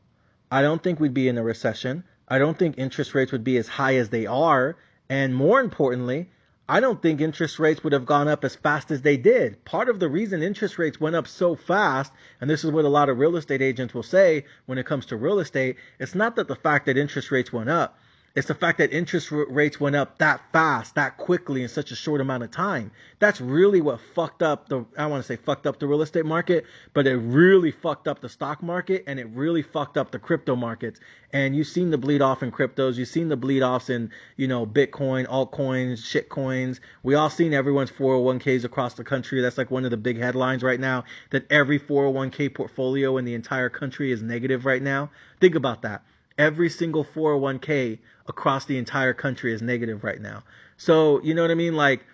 I don't think we'd be in a recession. I don't think interest rates would be as high as they are. And more importantly, I don't think interest rates would have gone up as fast as they did. Part of the reason interest rates went up so fast, and this is what a lot of real estate agents will say when it comes to real estate, it's not that the fact that interest rates went up. It's the fact that interest rates went up that fast, that quickly in such a short amount of time. That's really what fucked up I want to say fucked up the real estate market, but it really fucked up the stock market, and it really fucked up the crypto markets. And you've seen the bleed off in cryptos. You've seen the bleed offs in, Bitcoin, altcoins, shit coins. We all seen everyone's 401ks across the country. That's like one of the big headlines right now, that every 401k portfolio in the entire country is negative right now. Think about that. Every single 401k across the entire country is negative right now. So, you know what I mean? Like,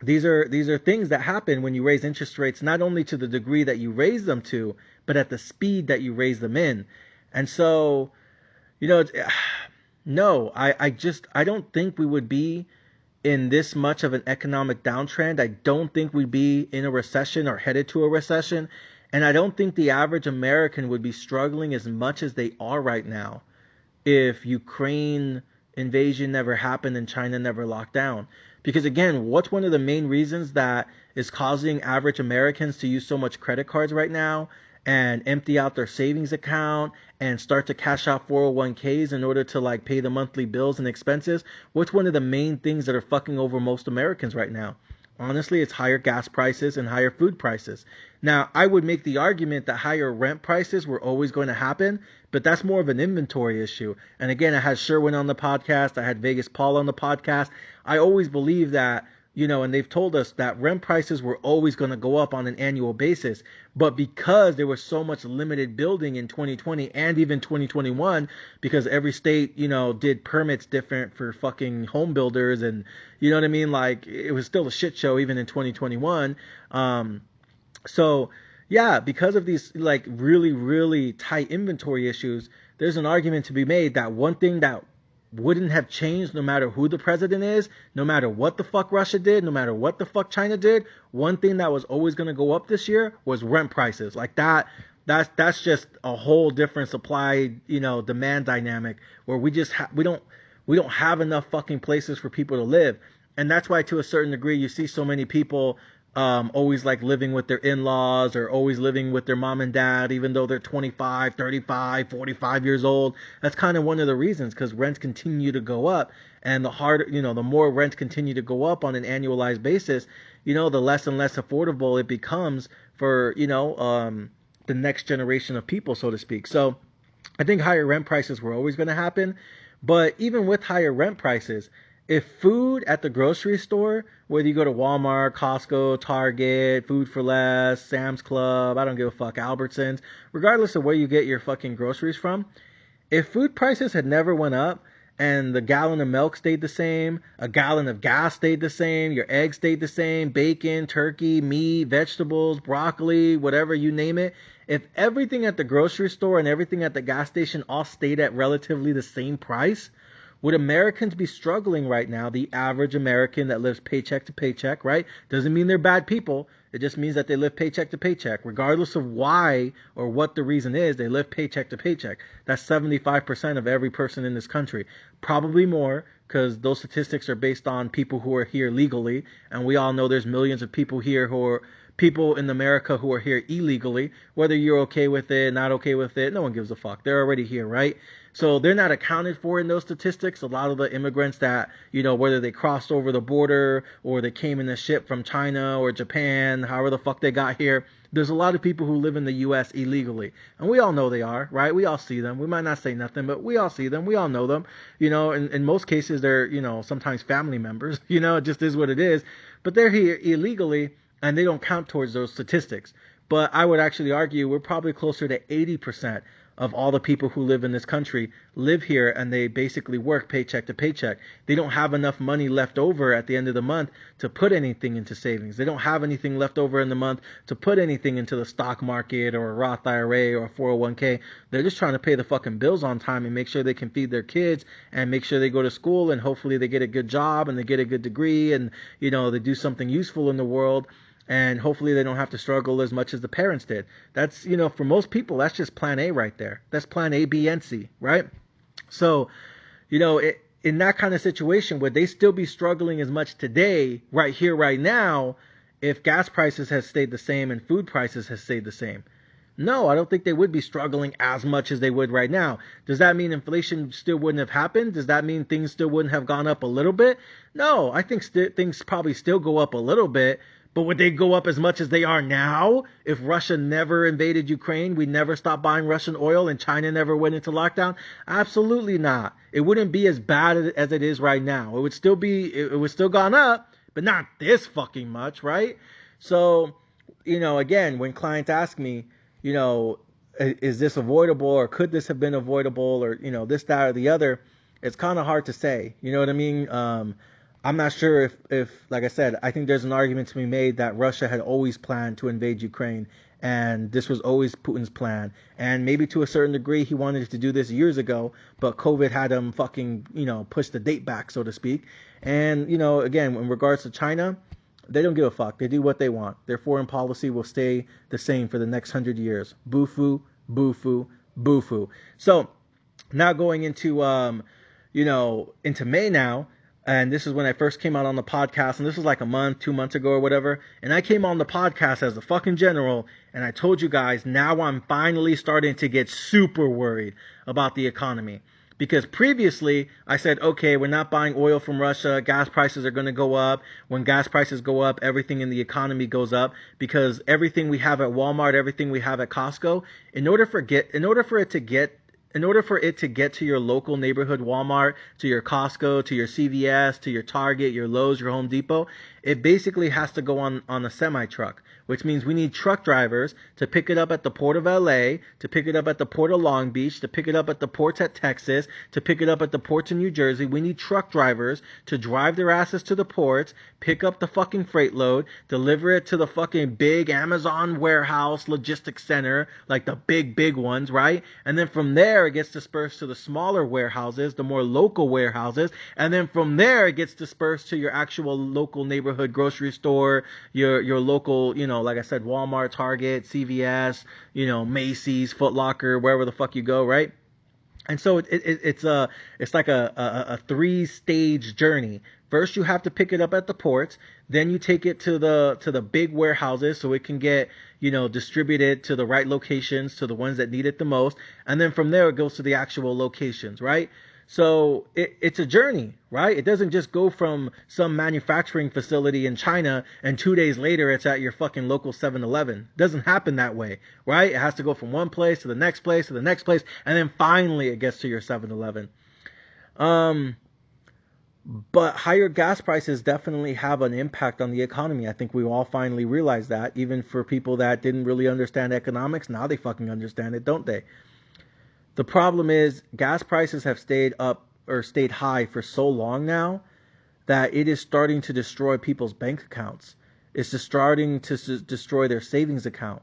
these are things that happen when you raise interest rates, not only to the degree that you raise them to, but at the speed that you raise them in. And so, no, I don't think we would be in this much of an economic downtrend. I don't think we'd be in a recession or headed to a recession. And I don't think the average American would be struggling as much as they are right now if Ukraine invasion never happened and China never locked down. Because again, what's one of the main reasons that is causing average Americans to use so much credit cards right now and empty out their savings account and start to cash out 401ks in order to like pay the monthly bills and expenses? What's one of the main things that are fucking over most Americans right now? Honestly, it's higher gas prices and higher food prices. Now, I would make the argument that higher rent prices were always going to happen, but that's more of an inventory issue. And again, I had Sherwin on the podcast. I had Vegas Paul on the podcast. I always believe that, and they've told us that rent prices were always going to go up on an annual basis. But because there was so much limited building in 2020 and even 2021, because every state, did permits different for fucking home builders, and you know what I mean? Like, it was still a shit show even in 2021. So yeah, because of these like really, really tight inventory issues, there's an argument to be made that one thing that wouldn't have changed no matter who the president is, no matter what the fuck Russia did, no matter what the fuck China did, one thing that was always going to go up this year was rent prices. Like that's just a whole different supply, demand dynamic where we just we don't have enough fucking places for people to live. And that's why to a certain degree you see so many people always like living with their in-laws or always living with their mom and dad, even though they're 25, 35, 45 years old. That's kind of one of the reasons, because rents continue to go up, and the more rents continue to go up on an annualized basis, the less and less affordable it becomes for, the next generation of people, so to speak. So I think higher rent prices were always going to happen. But even with higher rent prices, if food at the grocery store, whether you go to Walmart, Costco, Target, Food for Less, Sam's Club, I don't give a fuck, Albertsons, regardless of where you get your fucking groceries from, if food prices had never went up and the gallon of milk stayed the same, a gallon of gas stayed the same, your eggs stayed the same, bacon, turkey, meat, vegetables, broccoli, whatever, you name it, if everything at the grocery store and everything at the gas station all stayed at relatively the same price, would Americans be struggling right now? The average American that lives paycheck to paycheck, right? Doesn't mean they're bad people. It just means that they live paycheck to paycheck. Regardless of why or what the reason is, they live paycheck to paycheck. That's 75% of every person in this country. Probably more, because those statistics are based on people who are here legally. And we all know there's millions of people here people in America who are here illegally. Whether you're okay with it, not okay with it, no one gives a fuck. They're already here, right? So they're not accounted for in those statistics. A lot of the immigrants that, whether they crossed over the border or they came in a ship from China or Japan, however the fuck they got here, there's a lot of people who live in the U.S. illegally. And we all know they are, right? We all see them. We might not say nothing, but we all see them. We all know them. In most cases, they're, sometimes family members. It just is what it is. But they're here illegally, and they don't count towards those statistics. But I would actually argue we're probably closer to 80% of all the people who live in this country live here, and they basically work paycheck to paycheck. They don't have enough money left over at the end of the month to put anything into savings. They don't have anything left over in the month to put anything into the stock market or a Roth IRA or a 401k. They're just trying to pay the fucking bills on time and make sure they can feed their kids and make sure they go to school, and hopefully they get a good job and they get a good degree, and they do something useful in the world. And hopefully they don't have to struggle as much as the parents did. That's, for most people, that's just plan A right there. That's plan A, B, and C, right? So, in that kind of situation, would they still be struggling as much today, right here, right now, if gas prices has stayed the same and food prices has stayed the same? No, I don't think they would be struggling as much as they would right now. Does that mean inflation still wouldn't have happened? Does that mean things still wouldn't have gone up a little bit? No, I think things probably still go up a little bit, but would they go up as much as they are now? If Russia never invaded Ukraine, we never stopped buying Russian oil, and China never went into lockdown? Absolutely not. It wouldn't be as bad as it is right now. It would still gone up, but not this fucking much, right? So, again, when clients ask me, is this avoidable, or could this have been avoidable, or, this, that, or the other, it's kind of hard to say. You know what I mean? I'm not sure if, like I said, I think there's an argument to be made that Russia had always planned to invade Ukraine, and this was always Putin's plan. And maybe to a certain degree, he wanted to do this years ago, but COVID had him fucking, push the date back, so to speak. And, again, in regards to China, they don't give a fuck. They do what they want. Their foreign policy will stay the same for the next 100 years. Boo-foo, boo-foo, boo-foo. So now going into, into May now, and this is when I first came out on the podcast, and this was like a month, 2 months ago or whatever, and I came on the podcast as the fucking general, and I told you guys, now I'm finally starting to get super worried about the economy. Because previously, I said, okay, we're not buying oil from Russia. Gas prices are going to go up. When gas prices go up, everything in the economy goes up. Because everything we have at Walmart, everything we have at Costco, in order for it to get to your local neighborhood Walmart, to your Costco, to your CVS, to your Target, your Lowe's, your Home Depot, it basically has to go on a semi-truck, which means we need truck drivers to pick it up at the port of LA, to pick it up at the port of Long Beach, to pick it up at the ports at Texas, to pick it up at the ports in New Jersey. We need truck drivers to drive their asses to the ports, pick up the fucking freight load, deliver it to the fucking big Amazon warehouse logistics center, like the big ones, right? And then from there, it gets dispersed to the smaller warehouses, the more local warehouses, and then from there, it gets dispersed to your actual local neighborhood grocery store, your local, like I said, Walmart, Target, CVS, Macy's, Foot Locker, wherever the fuck you go, right? And so it's like a 3-stage journey. First, you have to pick it up at the ports. Then you take it to the big warehouses so it can get, distributed to the right locations, to the ones that need it the most. And then from there, it goes to the actual locations, right? So it's a journey, right? It doesn't just go from some manufacturing facility in China and 2 days later it's at your fucking local 7-Eleven. It doesn't happen that way, right? It has to go from one place to the next place to the next place, and then finally it gets to your 7-Eleven. But higher gas prices definitely have an impact on the economy. I think we all finally realize that. Even for people that didn't really understand economics, now they fucking understand it, don't they? The problem is gas prices have stayed high for so long now that it is starting to destroy people's bank accounts. It's just starting to destroy their savings account.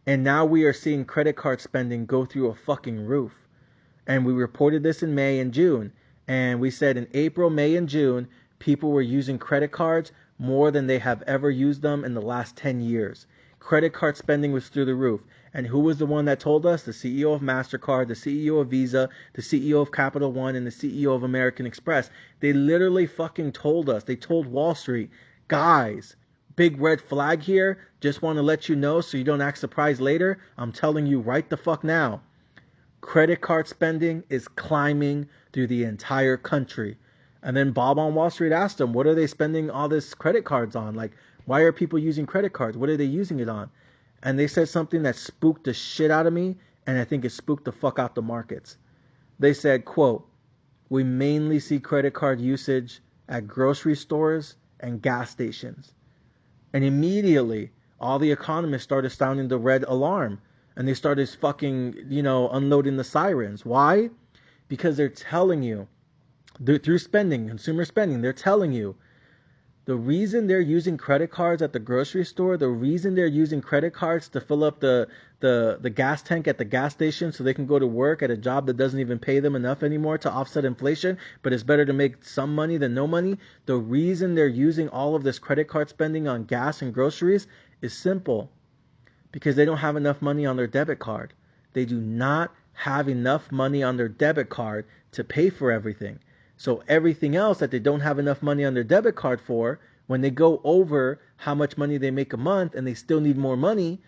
And now we are seeing credit card spending go through a fucking roof. And we reported this in May and June. And we said in April, May, and June, people were using credit cards more than they have ever used them in the last 10 years. Credit card spending was through the roof. And who was the one that told us? The CEO of MasterCard, the CEO of Visa, the CEO of Capital One, and the CEO of American Express. They literally fucking told us. They told Wall Street, guys, big red flag here. Just want to let you know so you don't act surprised later. I'm telling you right the fuck now. Credit card spending is climbing through the entire country. And then Bob on Wall Street asked them, what are they spending all this credit cards on? Like, why are people using credit cards? What are they using it on? And they said something that spooked the shit out of me, and I think it spooked the fuck out the markets. They said, quote, we mainly see credit card usage at grocery stores and gas stations. And immediately, all the economists started sounding the red alarm. And they started fucking, unloading the sirens. Why? Because they're telling you, through spending, consumer spending, they're telling you, the reason they're using credit cards at the grocery store, the reason they're using credit cards to fill up the gas tank at the gas station so they can go to work at a job that doesn't even pay them enough anymore to offset inflation, but it's better to make some money than no money. The reason they're using all of this credit card spending on gas and groceries is simple. Because they don't have enough money on their debit card. They do not have enough money on their debit card to pay for everything. So everything else that they don't have enough money on their debit card for, when they go over how much money they make a month and they still need more money,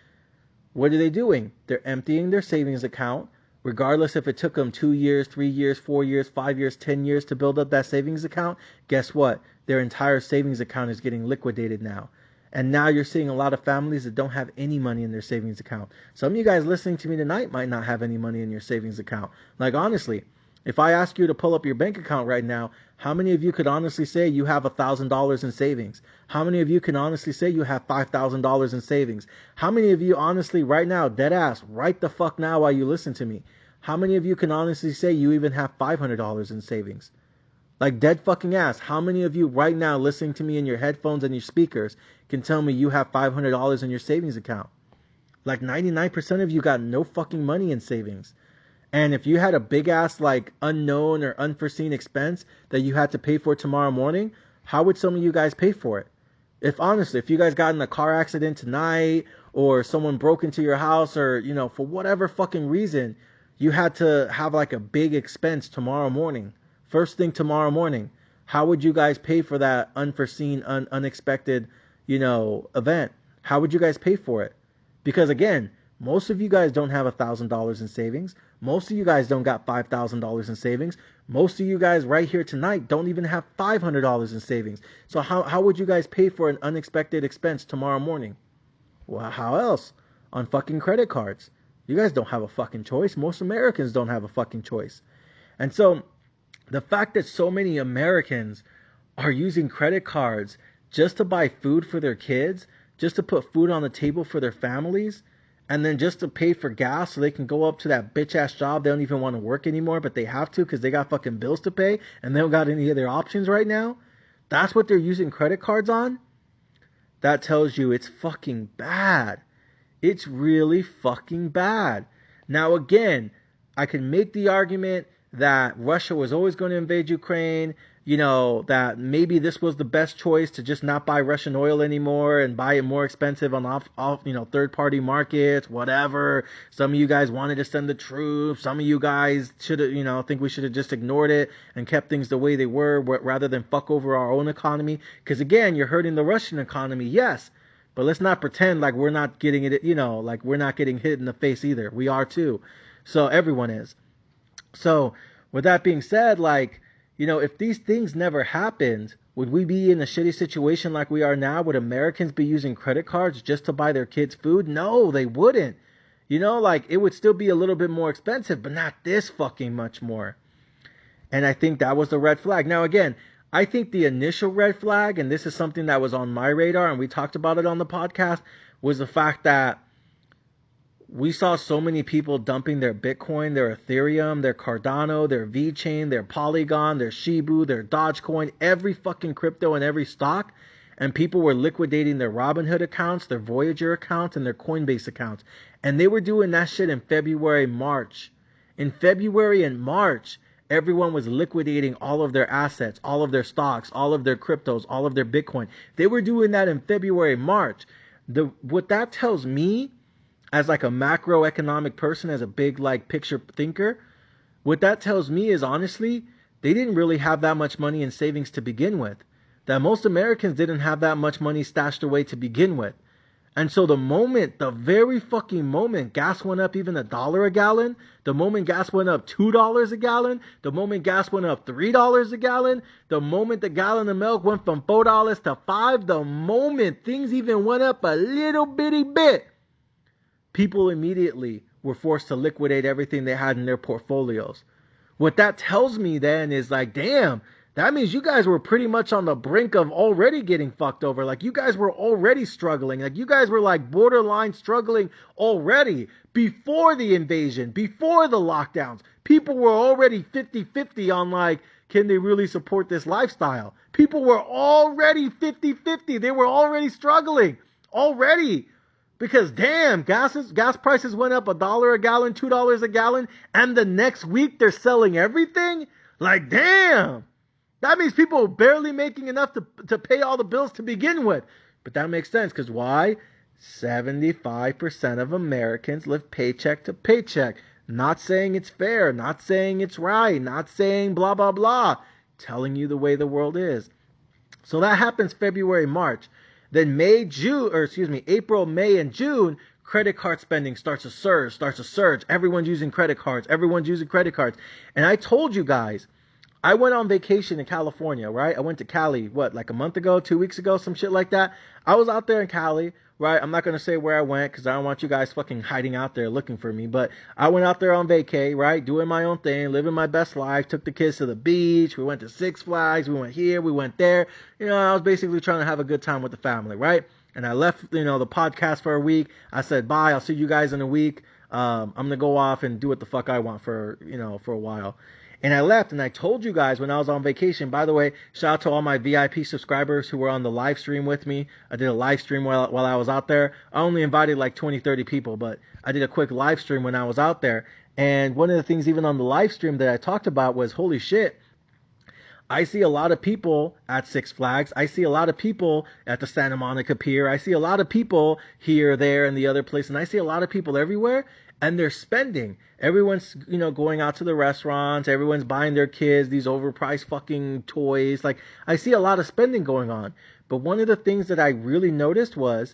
what are they doing? They're emptying their savings account, regardless if it took them 2 years, 3 years, 4 years, 5 years, 10 years to build up that savings account. Guess what? Their entire savings account is getting liquidated now. And now you're seeing a lot of families that don't have any money in their savings account. Some of you guys listening to me tonight might not have any money in your savings account. Like, honestly, if I ask you to pull up your bank account right now, how many of you could honestly say you have $1,000 in savings? How many of you can honestly say you have $5,000 in savings? How many of you honestly right now, dead ass, right the fuck now while you listen to me, how many of you can honestly say you even have $500 in savings? Like, dead fucking ass, how many of you right now listening to me in your headphones and your speakers can tell me you have $500 in your savings account? Like, 99% of you got no fucking money in savings. And if you had a big ass, like, unknown or unforeseen expense that you had to pay for tomorrow morning, how would some of you guys pay for it? If honestly, if you guys got in a car accident tonight, or someone broke into your house, or, you know, for whatever fucking reason, you had to have like a big expense tomorrow morning, first thing tomorrow morning, how would you guys pay for that unforeseen, unexpected, you know, event? How would you guys pay for it? Because again, most of you guys don't have $1,000 in savings. Most of you guys don't got $5,000 in savings. Most of you guys right here tonight don't even have $500 in savings. So how would you guys pay for an unexpected expense tomorrow morning? Well, how else? On fucking credit cards. You guys don't have a fucking choice. Most Americans don't have a fucking choice. And so the fact that so many Americans are using credit cards just to buy food for their kids, just to put food on the table for their families, and then just to pay for gas so they can go up to that bitch-ass job they don't even want to work anymore, but they have to because they got fucking bills to pay and they don't got any other options right now. That's what they're using credit cards on? That tells you it's fucking bad. It's really fucking bad. Now again, I can make the argument that Russia was always going to invade Ukraine, you know, that maybe this was the best choice to just not buy Russian oil anymore and buy it more expensive on off you know, third-party markets, whatever. Some of you guys wanted to send the troops. Some of you guys should have, you know, think we should have just ignored it and kept things the way they were rather than fuck over our own economy. Because again, you're hurting the Russian economy, yes. But let's not pretend like we're not getting it, you know, like we're not getting hit in the face either. We are too. So everyone is. So with that being said, like, you know, if these things never happened, would we be in a shitty situation like we are now? Would Americans be using credit cards just to buy their kids food? No, they wouldn't. You know, like, it would still be a little bit more expensive, but not this fucking much more. And I think that was the red flag. Now, again, I think the initial red flag, and this is something that was on my radar, and we talked about it on the podcast, was the fact that we saw so many people dumping their Bitcoin, their Ethereum, their Cardano, their VeChain, their Polygon, their Shibu, their Dogecoin, every fucking crypto and every stock. And people were liquidating their Robinhood accounts, their Voyager accounts, and their Coinbase accounts. And they were doing that shit in February, March. In February and March, everyone was liquidating all of their assets, all of their stocks, all of their cryptos, all of their Bitcoin. They were doing that in February, March. What that tells me, as like a macroeconomic person, as a big like picture thinker, what that tells me is honestly, they didn't really have that much money in savings to begin with. That most Americans didn't have that much money stashed away to begin with. And so the very fucking moment gas went up even $1 a gallon, the moment gas went up $2 a gallon, the moment gas went up $3 a gallon, the moment the gallon of milk went from $4 to $5, the moment things even went up a little bitty bit, people immediately were forced to liquidate everything they had in their portfolios. What that tells me then is like, damn, that means you guys were pretty much on the brink of already getting fucked over. Like, you guys were already struggling. Like, you guys were like borderline struggling already before the invasion, before the lockdowns. People were already 50-50 on like, can they really support this lifestyle? People were already 50-50. They were already struggling. Already. Because damn, gas prices went up $1 a gallon, $2 a gallon, and the next week they're selling everything? Like, damn. That means people are barely making enough to pay all the bills to begin with. But that makes sense, because why? 75% of Americans live paycheck to paycheck. Not saying it's fair, not saying it's right, not saying blah, blah, blah. telling you the way the world is. So that happens February, March. Then April, May, and June, credit card spending starts to surge. Everyone's using credit cards. And I told you guys, I went on vacation in California, right? I went to Cali, like a month ago, 2 weeks ago, some shit like that. I was out there in Cali, right? I'm not going to say where I went because I don't want you guys fucking hiding out there looking for me. But I went out there on vacay, right? Doing my own thing, living my best life. Took the kids to the beach. We went to Six Flags. We went here. We went there. I was basically trying to have a good time with the family, right? And I left, the podcast for a week. I said, bye. I'll see you guys in a week. I'm going to go off and do what the fuck I want for a while. And I left, and I told you guys when I was on vacation, by the way, shout out to all my VIP subscribers who were on the live stream with me. I did a live stream while I was out there. I only invited like 20, 30 people, but I did a quick live stream when I was out there. And one of the things even on the live stream that I talked about was, holy shit, I see a lot of people at Six Flags. I see a lot of people at the Santa Monica Pier. I see a lot of people here, there, and the other place. And I see a lot of people everywhere, and they're spending. Everyone's, going out to the restaurants. Everyone's buying their kids these overpriced fucking toys. Like, I see a lot of spending going on. But one of the things that I really noticed was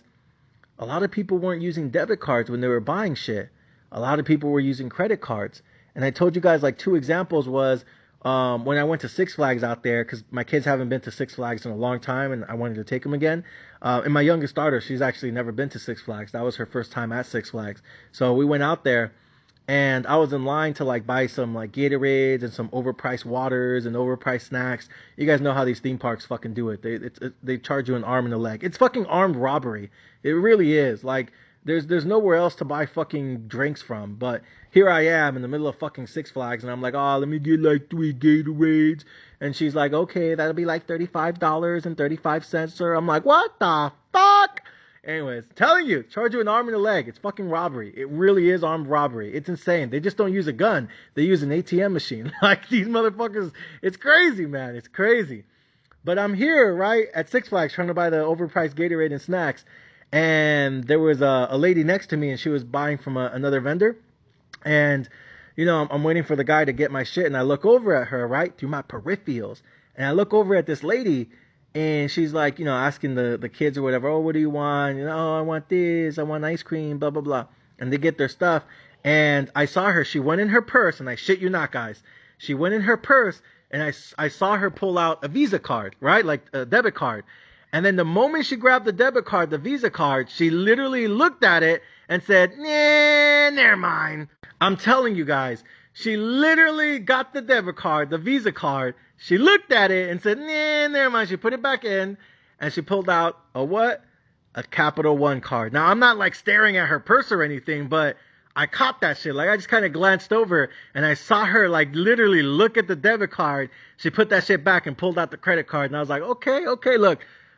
a lot of people weren't using debit cards when they were buying shit. A lot of people were using credit cards. And I told you guys, like, 2 examples was when I went to Six Flags out there, because my kids haven't been to Six Flags in a long time, and I wanted to take them again. And my youngest daughter, she's actually never been to Six Flags. That was her first time at Six Flags. So we went out there, and I was in line to like buy some like Gatorades and some overpriced waters and overpriced snacks. You guys know how these theme parks fucking do it. They charge you an arm and a leg. It's fucking armed robbery. It really is. Like, there's nowhere else to buy fucking drinks from. But here I am in the middle of fucking Six Flags, and I'm like, oh, let me get like 3 Gatorades. And she's like, okay, that'll be like $35.35, sir. I'm like, what the fuck? Anyways, telling you, charge you an arm and a leg. It's fucking robbery. It really is armed robbery. It's insane. They just don't use a gun. They use an ATM machine. Like, these motherfuckers, it's crazy, man. It's crazy. But I'm here, right, at Six Flags trying to buy the overpriced Gatorade and snacks. And there was a lady next to me, and she was buying from another vendor. And, I'm waiting for the guy to get my shit. And I look over at her, right, through my peripherals. And I look over at this lady. And she's like, asking the kids or whatever, oh, what do you want? I want this, I want ice cream, blah, blah, blah. And they get their stuff. And I saw her, she went in her purse, and I shit you not, guys. She went in her purse, and I saw her pull out a Visa card, right? Like a debit card. And then the moment she grabbed the debit card, the Visa card, she literally looked at it and said, nah, never mind. I'm telling you guys, she literally got the debit card, the Visa card. She looked at it and said, nah, never mind. She put it back in, and she pulled out a what? A Capital One card. Now, I'm not like staring at her purse or anything, but I caught that shit. Like, I just kind of glanced over, and I saw her like literally look at the debit card. She put that shit back and pulled out the credit card, and I was like, okay,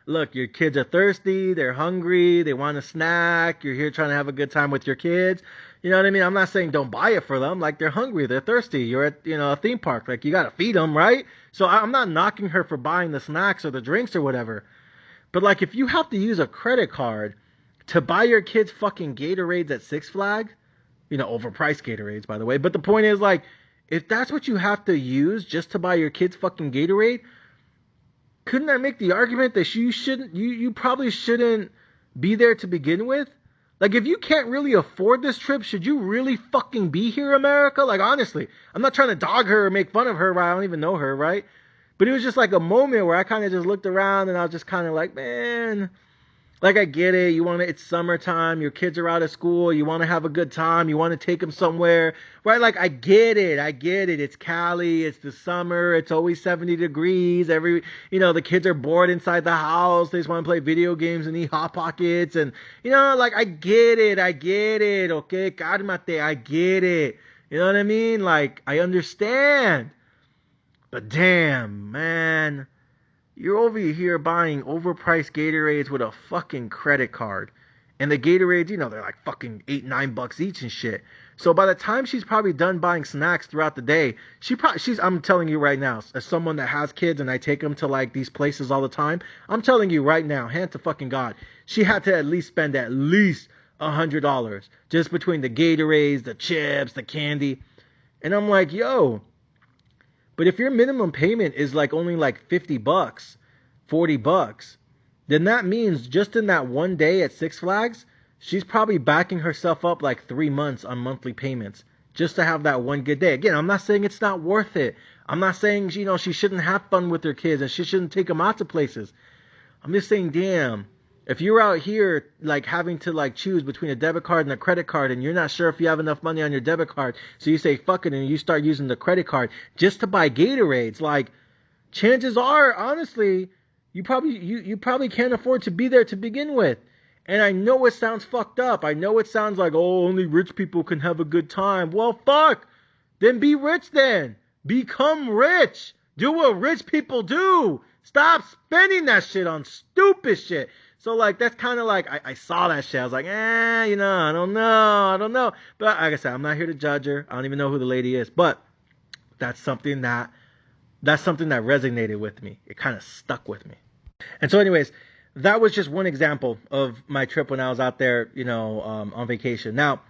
look, your kids are thirsty, they're hungry, they want a snack, you're here trying to have a good time with your kids. You know what I mean? I'm not saying don't buy it for them. Like, they're hungry, they're thirsty. You're at, a theme park. Like, you got to feed them, right? So I'm not knocking her for buying the snacks or the drinks or whatever. But, like, if you have to use a credit card to buy your kids fucking Gatorades at Six Flags, overpriced Gatorades, by the way. But the point is, like, if that's what you have to use just to buy your kids fucking Gatorade, couldn't I make the argument that you probably shouldn't be there to begin with? Like, if you can't really afford this trip, should you really fucking be here, America? Like, honestly, I'm not trying to dog her or make fun of her, right? I don't even know her, right? But it was just like a moment where I kind of just looked around, and I was just kind of like, man, like, I get it. It's summertime. Your kids are out of school. You want to have a good time. You want to take them somewhere, right? Like, I get it. It's Cali. It's the summer. It's always 70 degrees. The kids are bored inside the house. They just want to play video games and eat Hot Pockets. And, like, I get it. Okay, cálmate. I get it. You know what I mean? Like, I understand. But damn, man. You're over here buying overpriced Gatorades with a fucking credit card. And the Gatorades, they're like fucking $8-9 each and shit. So by the time she's probably done buying snacks throughout the day, I'm telling you right now, as someone that has kids and I take them to like these places all the time, I'm telling you right now, hand to fucking God, she had to at least spend at least $100 just between the Gatorades, the chips, the candy. And I'm like, yo. But if your minimum payment is like only like $50, $40, then that means just in that one day at Six Flags, she's probably backing herself up like 3 months on monthly payments just to have that one good day. Again, I'm not saying it's not worth it. I'm not saying, you know, she shouldn't have fun with her kids and she shouldn't take them out to places. I'm just saying, damn, if you're out here like having to like choose between a debit card and a credit card and you're not sure if you have enough money on your debit card, so you say fuck it and you start using the credit card just to buy Gatorades, like chances are, honestly, you probably can't afford to be there to begin with. And I know it sounds fucked up. I know it sounds like, oh, only rich people can have a good time. Well, fuck. Then be rich then. Become rich. Do what rich people do. Stop spending that shit on stupid shit. So, like, that's kind of like, I saw that shit. I was like, you know, I don't know. But like I said, I'm not here to judge her. I don't even know who the lady is. But that's something that resonated with me. It kind of stuck with me. And so anyways, that was just one example of my trip when I was out there, you know, on vacation. Now,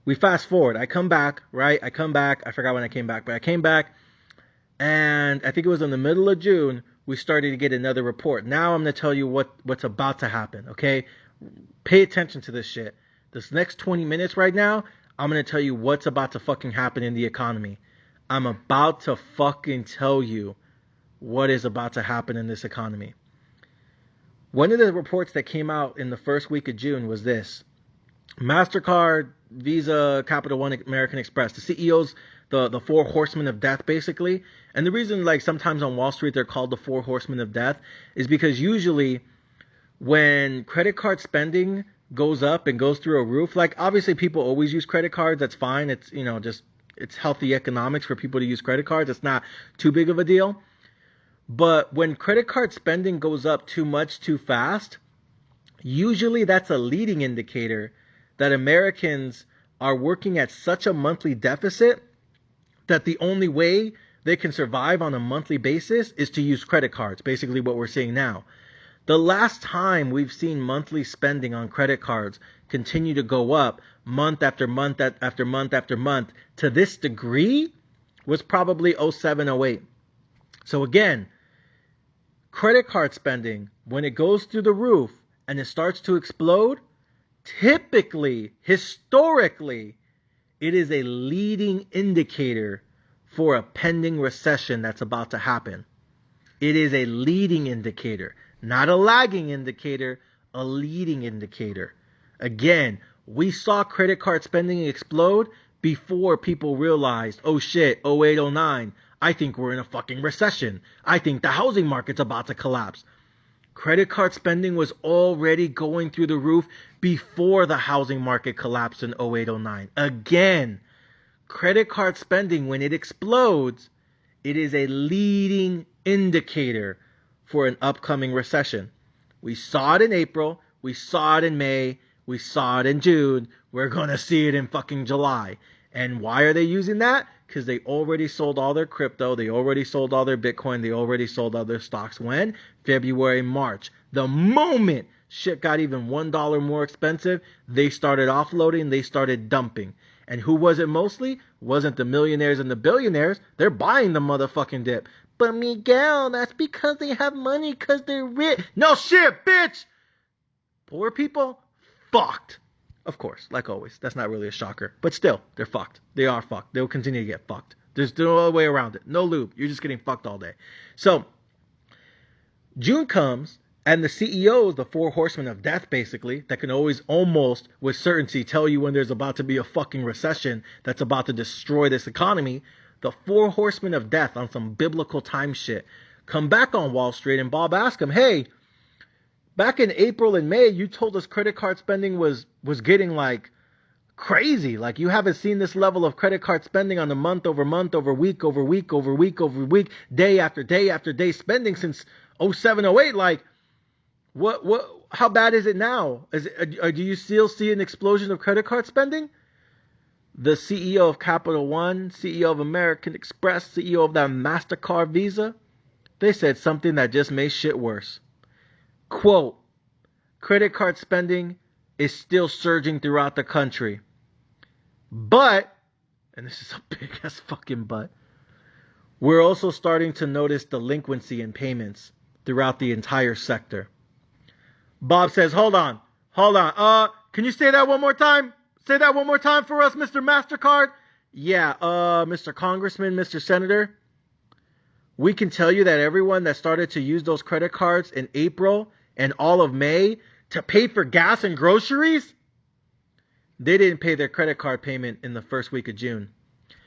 we fast forward. I come back, right? I forgot when I came back, but I came back, and I think it was in the middle of June, we started to get another report. Now I'm going to tell you what's about to happen, okay? Pay attention to this shit. This next 20 minutes right now, I'm going to tell you what's about to fucking happen in the economy. I'm about to fucking tell you what is about to happen in this economy. One of the reports that came out in the first week of June was this. MasterCard, Visa, Capital One, American Express, the CEOs, the four horsemen of death, basically. And the reason, like, sometimes on Wall Street they're called the four horsemen of death is because usually when credit card spending goes up and goes through a roof, like, obviously people always use credit cards. That's fine. It's, you know, just, it's healthy economics for people to use credit cards. It's not too big of a deal. But when credit card spending goes up too much, too fast, usually that's a leading indicator that Americans are working at such a monthly deficit that the only way they can survive on a monthly basis is to use credit cards, basically what we're seeing now. The last time we've seen monthly spending on credit cards continue to go up month after month after month after month to this degree was probably 07, 08. So again, credit card spending, when it goes through the roof and it starts to explode, typically, historically, it is a leading indicator for a pending recession that's about to happen. It is a leading indicator, not a lagging indicator, a leading indicator. Again, we saw credit card spending explode before people realized, oh shit, 08, 09, I think we're in a fucking recession. I think the housing market's about to collapse. Credit card spending was already going through the roof before the housing market collapsed in 08, 09. Again, credit card spending, when it explodes, it is a leading indicator for an upcoming recession. We saw it in April. We saw it in May. We saw it in June. We're going to see it in fucking July. And why are they using that? Because they already sold all their crypto. They already sold all their Bitcoin. They already sold all their stocks. When? February, March. The moment shit got even $1 more expensive, they started offloading. They started dumping. And who was it mostly? Wasn't the millionaires and the billionaires. They're buying the motherfucking dip. But Miguel, that's because they have money because they're rich. No shit, bitch! Poor people, fucked. Of course, like always. That's not really a shocker. But still, they're fucked. They are fucked. They will continue to get fucked. There's no other way around it. No lube. You're just getting fucked all day. So, June comes, and the CEOs, the four horsemen of death, basically, that can always almost with certainty tell you when there's about to be a fucking recession that's about to destroy this economy, the four horsemen of death on some biblical time shit come back on Wall Street, and Bob asks them, hey, back in April and May, you told us credit card spending was getting like crazy. Like you haven't seen this level of credit card spending on a month over month, over week, over week, over week, over week, day after day after day spending since 07, 08. Like how bad is it now? Do you still see an explosion of credit card spending? The CEO of Capital One, CEO of American Express, CEO of that MasterCard Visa, they said something that just made shit worse. Quote, credit card spending is still surging throughout the country. But, and this is a big ass fucking but, We're also starting to notice delinquency in payments throughout the entire sector. Bob says, hold on. Can you say that one more time? Say that one more time for us, Mr. MasterCard? Yeah, Mr. Congressman, Mr. Senator. We can tell you that everyone that started to use those credit cards in April and all of May to pay for gas and groceries, they didn't pay their credit card payment in the first week of June.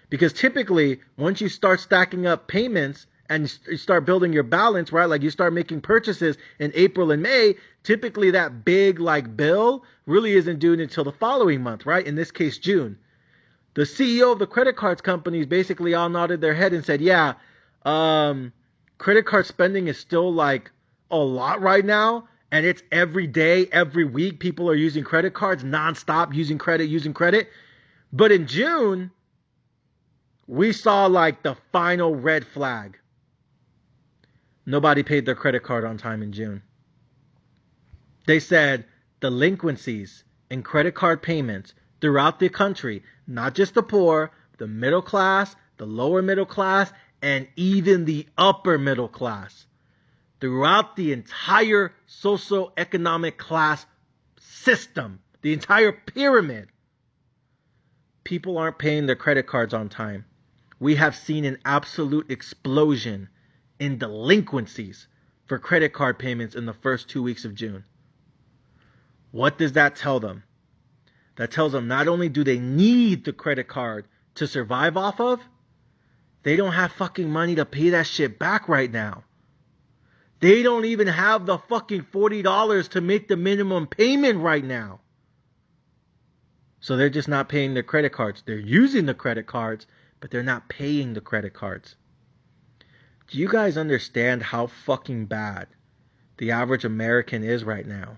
Because typically, once you start stacking up payments and you start building your balance, right? Like you start making purchases in April and May, typically that big like bill really isn't due until the following month, right? In this case, June. The CEO of the credit cards companies basically all nodded their head and said, yeah, credit card spending is still like a lot right now. And it's every day, every week, people are using credit cards nonstop, using credit. But in June, we saw like the final red flag. Nobody paid their credit card on time in June. They said delinquencies in credit card payments throughout the country, not just the poor, the middle class, the lower middle class, and even the upper middle class. Throughout the entire socioeconomic class system, the entire pyramid, people aren't paying their credit cards on time. We have seen an absolute explosion in delinquencies for credit card payments in the first 2 weeks of June. What does that tell them? That tells them not only do they need the credit card to survive off of, they don't have fucking money to pay that shit back right now. They don't even have the fucking $40 to make the minimum payment right now. So they're just not paying their credit cards. They're using the credit cards, but they're not paying the credit cards. Do you guys understand how fucking bad the average American is right now?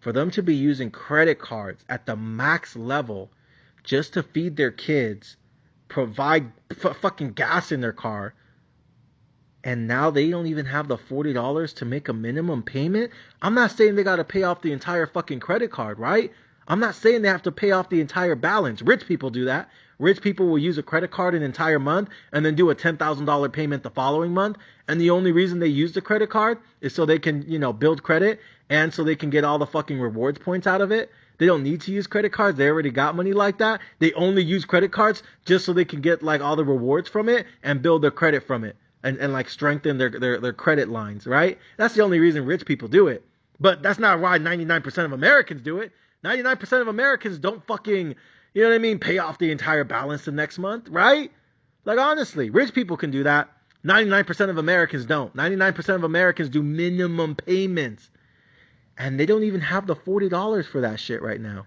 For them to be using credit cards at the max level just to feed their kids, provide fucking gas in their car, and now they don't even have the $40 to make a minimum payment? I'm not saying they got to pay off the entire fucking credit card, right? I'm not saying they have to pay off the entire balance. Rich people do that. Rich people will use a credit card an entire month and then do a $10,000 payment the following month. And the only reason they use the credit card is so they can, build credit and so they can get all the fucking rewards points out of it. They don't need to use credit cards. They already got money like that. They only use credit cards just so they can get like all the rewards from it and build their credit from it and like strengthen their credit lines, right? That's the only reason rich people do it. But that's not why 99% of Americans do it. 99% of Americans don't fucking, pay off the entire balance the next month, right? Like, honestly, rich people can do that. 99% of Americans don't. 99% of Americans do minimum payments. And they don't even have the $40 for that shit right now.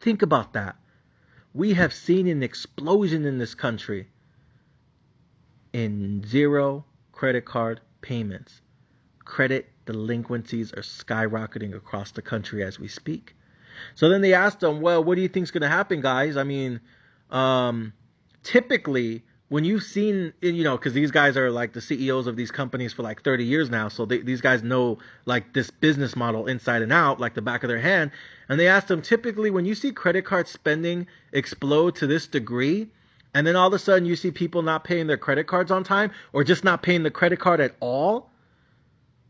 Think about that. We have seen an explosion in this country in zero credit card payments. Credit delinquencies are skyrocketing across the country as we speak. So then they asked them, well, what do you think is going to happen, guys? I mean, typically when you've seen, because these guys are like the CEOs of these companies for like 30 years now. So these guys know like this business model inside and out, like the back of their hand. And they asked them, typically when you see credit card spending explode to this degree, and then all of a sudden you see people not paying their credit cards on time or just not paying the credit card at all,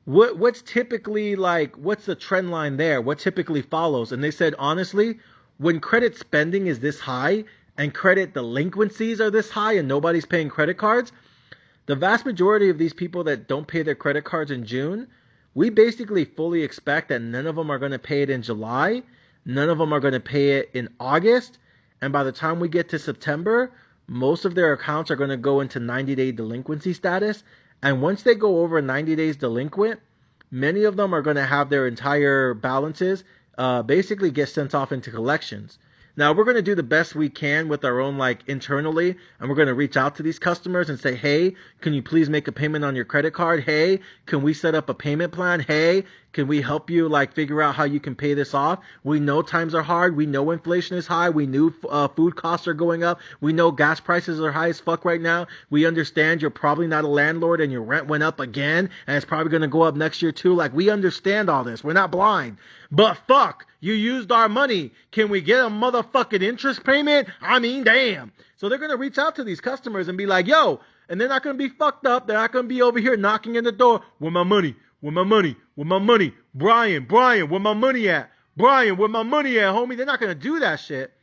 what's typically like, what's the trend line there? What typically follows? And they said, honestly, when credit spending is this high and credit delinquencies are this high and nobody's paying credit cards, the vast majority of these people that don't pay their credit cards in June, we basically fully expect that none of them are going to pay it in July. None of them are going to pay it in August. And by the time we get to September, most of their accounts are going to go into 90-day delinquency status. And once they go over 90 days delinquent, many of them are going to have their entire balances basically get sent off into collections. Now, we're going to do the best we can with our own, internally, and we're going to reach out to these customers and say, hey, can you please make a payment on your credit card? Hey, can we set up a payment plan? Hey, Can we help you like figure out how you can pay this off? We know times are hard. We know inflation is high. We knew food costs are going up. We know gas prices are high as fuck right now. We understand you're probably not a landlord and your rent went up again and it's probably going to go up next year too. Like, we understand all this. We're not blind. But fuck, you used our money. Can we get a motherfucking interest payment? I mean, damn. So they're going to reach out to these customers and be like, yo, and they're not going to be fucked up. They're not going to be over here knocking in the door. Where my money? Where my money? Where my money? Brian, where my money at? Brian, where my money at, homie? They're not going to do that shit.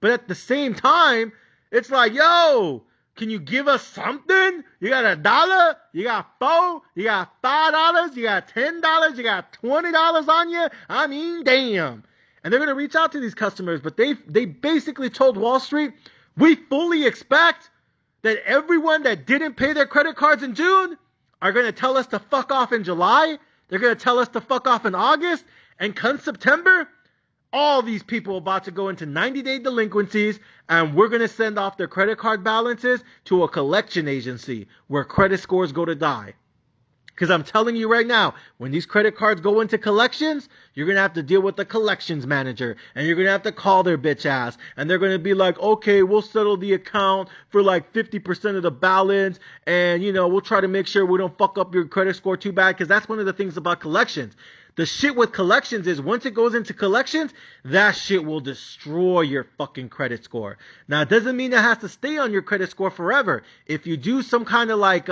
But at the same time, it's like, yo, can you give us something? You got $1? You got $4? You got $5? You got $10? You got $20 on you? I mean, damn. And they're going to reach out to these customers, but they basically told Wall Street, we fully expect that everyone that didn't pay their credit cards in June are going to tell us to fuck off in July. They're going to tell us to fuck off in August. And come September, all these people are about to go into 90-day delinquencies, and we're going to send off their credit card balances to a collection agency where credit scores go to die. Because I'm telling you right now, when these credit cards go into collections, you're going to have to deal with the collections manager. And you're going to have to call their bitch ass. And they're going to be like, okay, we'll settle the account for like 50% of the balance. And, you know, we'll try to make sure we don't fuck up your credit score too bad. Because that's one of the things about collections. The shit with collections is once it goes into collections, that shit will destroy your fucking credit score. Now, it doesn't mean it has to stay on your credit score forever. If you do some kind of like,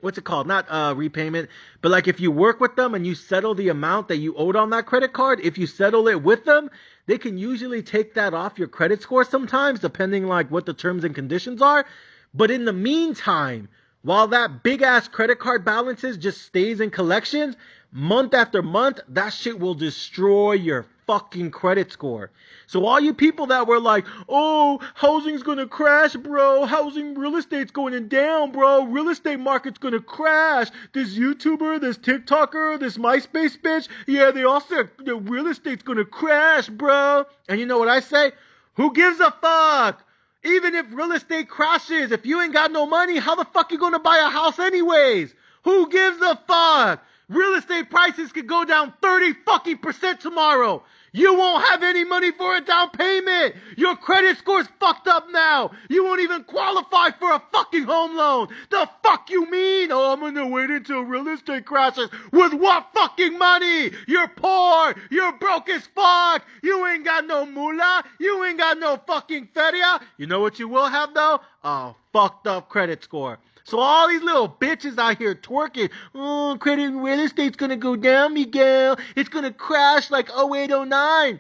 what's it called? Not repayment, but like if you work with them and you settle the amount that you owed on that credit card, if you settle it with them, they can usually take that off your credit score sometimes, depending like what the terms and conditions are. But in the meantime, while that big ass credit card balances just stays in collections, month after month, that shit will destroy your fucking credit score. So all you people that were like, oh, housing's gonna crash, bro. Real estate's going down, bro. Real estate market's gonna crash. This YouTuber, this TikToker, this MySpace bitch, yeah, they all said the real estate's gonna crash, bro. And you know what I say? Who gives a fuck? Even if real estate crashes, if you ain't got no money, how the fuck you gonna buy a house anyways? Who gives a fuck? Real estate prices could go down 30% tomorrow. You won't have any money for a down payment. Your credit score's fucked up now. You won't even qualify for a fucking home loan. The fuck you mean? Oh, I'm gonna wait until real estate crashes. With what fucking money? You're poor. You're broke as fuck. You ain't got no moolah. You ain't got no fucking feria. You know what you will have though? A fucked up credit score. So all these little bitches out here twerking, oh, credit and real estate's gonna go down, Miguel. It's gonna crash like 08, 09.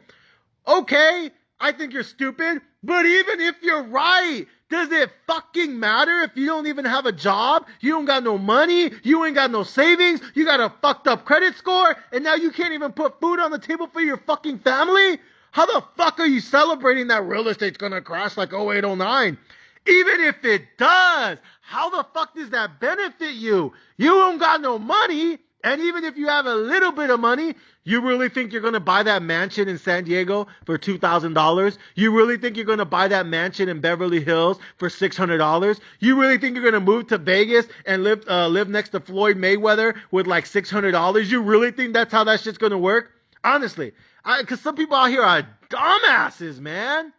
Okay, I think you're stupid, but even if you're right, does it fucking matter if you don't even have a job? You don't got no money, you ain't got no savings, you got a fucked up credit score, and now you can't even put food on the table for your fucking family? How the fuck are you celebrating that real estate's gonna crash like 08, 09? Even if it does, how the fuck does that benefit you? You don't got no money, and even if you have a little bit of money, you really think you're going to buy that mansion in San Diego for $2,000? You really think you're going to buy that mansion in Beverly Hills for $600? You really think you're going to move to Vegas and live next to Floyd Mayweather with like $600? You really think that's how that shit's going to work? Honestly, because some people out here are dumbasses, man.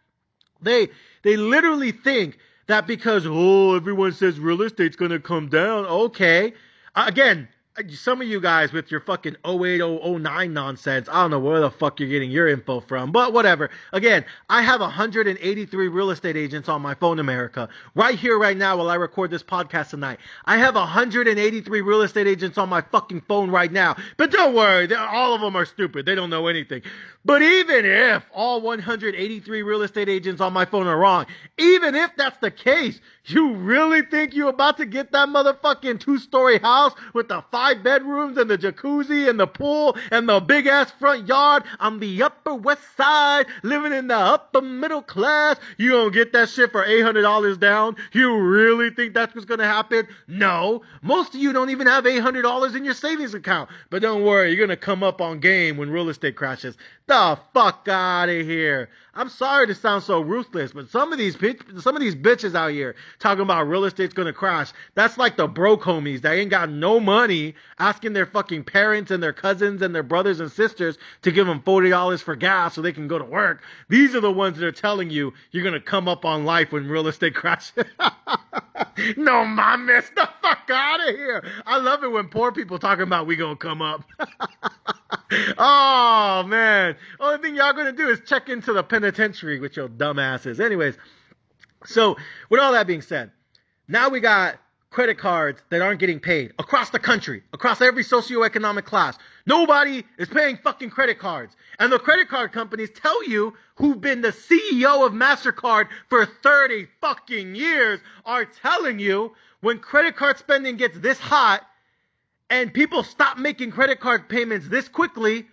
They literally think that because, oh, everyone says real estate's going to come down. Okay. Again, some of you guys with your fucking 08, 09 nonsense, I don't know where the fuck you're getting your info from, but whatever. Again, I have 183 real estate agents on my phone, America. Right here, right now, while I record this podcast tonight. I have 183 real estate agents on my fucking phone right now. But don't worry, all of them are stupid. They don't know anything. But even if all 183 real estate agents on my phone are wrong, even if that's the case, you really think you're about to get that motherfucking 2-story house with the 5 bedrooms and the jacuzzi and the pool and the big ass front yard on the Upper West Side, living in the upper middle class? You gonna get that shit for $800 down? You really think that's what's gonna happen? No. Most of you don't even have $800 in your savings account. But don't worry, you're gonna come up on game when real estate crashes. The fuck out of here. I'm sorry to sound so ruthless, but some of these bitches out here talking about real estate's gonna crash. That's like the broke homies that ain't got no money asking their fucking parents and their cousins and their brothers and sisters to give them $40 for gas so they can go to work. These are the ones that are telling you you're gonna come up on life when real estate crashes. No mames, the fuck out of here. I love it when poor people talking about we gonna come up. Oh man, only thing y'all gonna do is check into the penitentiary with your dumbasses. Anyways, so with all that being said, now we got credit cards that aren't getting paid across the country, across every socioeconomic class. Nobody is paying fucking credit cards. And the credit card companies tell you, who've been the CEO of MasterCard for 30 fucking years, are telling you when credit card spending gets this hot and people stop making credit card payments this quickly,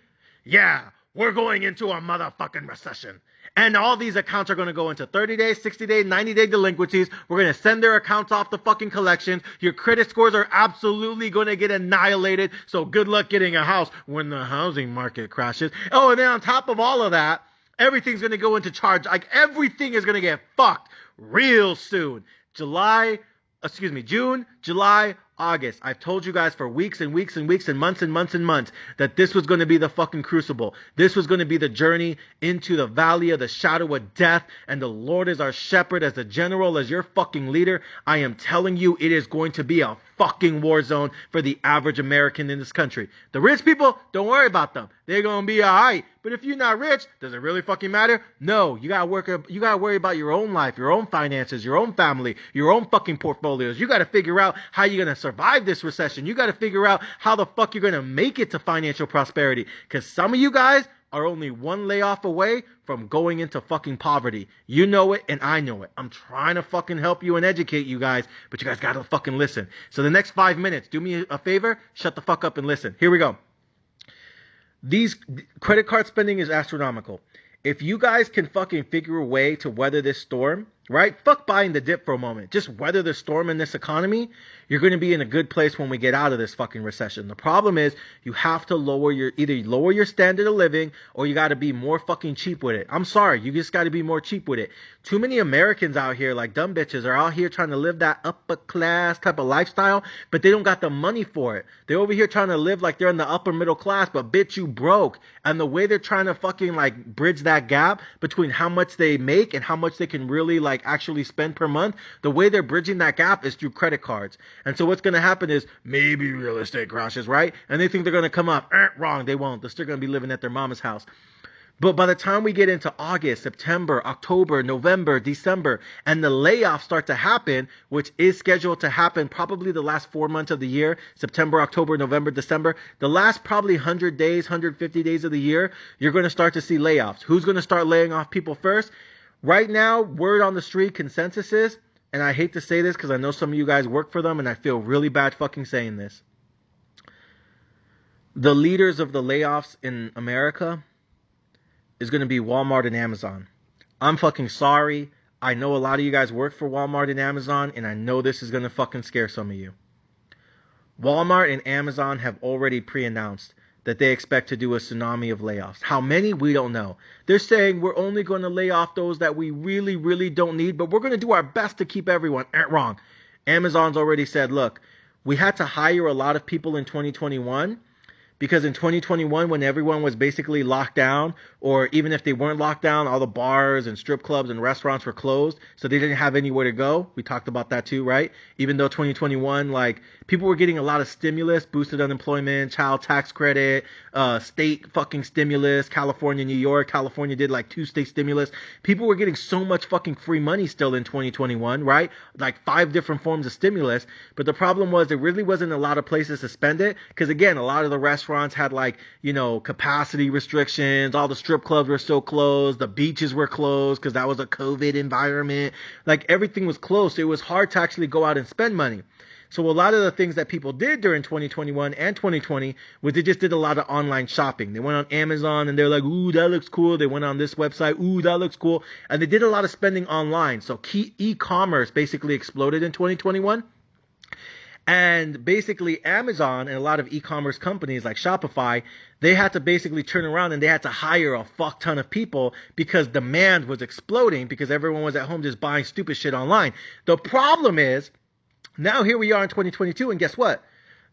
yeah, we're going into a motherfucking recession. And all these accounts are going to go into 30-day, 60-day, 90-day delinquencies. We're going to send their accounts off to fucking collections. Your credit scores are absolutely going to get annihilated. So good luck getting a house when the housing market crashes. Oh, and then on top of all of that, everything's going to go into charge. Like everything is going to get fucked real soon. June, July, August. I've told you guys for weeks and weeks and weeks and months that this was going to be the fucking crucible. This was going to be the journey into the valley of the shadow of death, and the Lord is our shepherd, as the general, as your fucking leader. I am telling you, it is going to be a fucking war zone for the average American in this country. The rich people, don't worry about them. They're going to be all right. But if you're not rich, does it really fucking matter? No, you got to worry about your own life, your own finances, your own family, your own fucking portfolios. You got to figure out how you're going to survive this recession. You got to figure out how the fuck you're going to make it to financial prosperity. Because some of you guys are only one layoff away from going into fucking poverty. You know it, and I know it. I'm trying to fucking help you and educate you guys, but you guys got to fucking listen. So the next 5 minutes, do me a favor, shut the fuck up and listen. Here we go. These credit card spending is astronomical. If you guys can fucking figure a way to weather this storm, right? Fuck buying the dip for a moment. Just weather the storm in this economy. You're going to be in a good place when we get out of this fucking recession. The problem is you have to either lower your standard of living, or you got to be more fucking cheap with it. I'm sorry. You just got to be more cheap with it. Too many Americans out here, like dumb bitches, are out here trying to live that upper class type of lifestyle, but they don't got the money for it. They're over here trying to live like they're in the upper middle class, but bitch, you broke. And the way they're trying to fucking like bridge that gap between how much they make and how much they can really like actually spend per month, the way they're bridging that gap is through credit cards. And so what's going to happen is maybe real estate crashes, right? And they think they're going to come up. Wrong, they won't. They're still going to be living at their mama's house. But by the time we get into August, September, October, November, December, and the layoffs start to happen, which is scheduled to happen probably the last 4 months of the year, September, October, November, December, the last probably 100 days, 150 days of the year, you're going to start to see layoffs. Who's going to start laying off people first? Right now, word on the street consensus is, and I hate to say this because I know some of you guys work for them and I feel really bad fucking saying this, the leaders of the layoffs in America is going to be Walmart and Amazon. I'm fucking sorry. I know a lot of you guys work for Walmart and Amazon, and I know this is going to fucking scare some of you. Walmart and Amazon have already pre-announced that they expect to do a tsunami of layoffs. How many? We don't know. They're saying we're only going to lay off those that we really, really don't need, but we're going to do our best to keep everyone. Wrong. Amazon's already said, look, we had to hire a lot of people in 2021 because in 2021, when everyone was basically locked down, or even if they weren't locked down, all the bars and strip clubs and restaurants were closed, so they didn't have anywhere to go. We talked about that too, right? Even though 2021, like, people were getting a lot of stimulus, boosted unemployment, child tax credit, state fucking stimulus, California, New York. California did like 2 state stimulus. People were getting so much fucking free money still in 2021, right? Like 5 different forms of stimulus. But the problem was there really wasn't a lot of places to spend it, because again, a lot of the restaurants had like, you know, capacity restrictions. All the strip clubs were still closed. The beaches were closed because that was a COVID environment. Like everything was closed. So it was hard to actually go out and spend money. So a lot of the things that people did during 2021 and 2020 was they just did a lot of online shopping. They went on Amazon and they're like, ooh, that looks cool. They went on this website. Ooh, that looks cool. And they did a lot of spending online. So e-commerce basically exploded in 2021. And basically Amazon and a lot of e-commerce companies like Shopify, they had to basically turn around and they had to hire a fuck ton of people because demand was exploding because everyone was at home just buying stupid shit online. The problem is, now here we are in 2022, and guess what?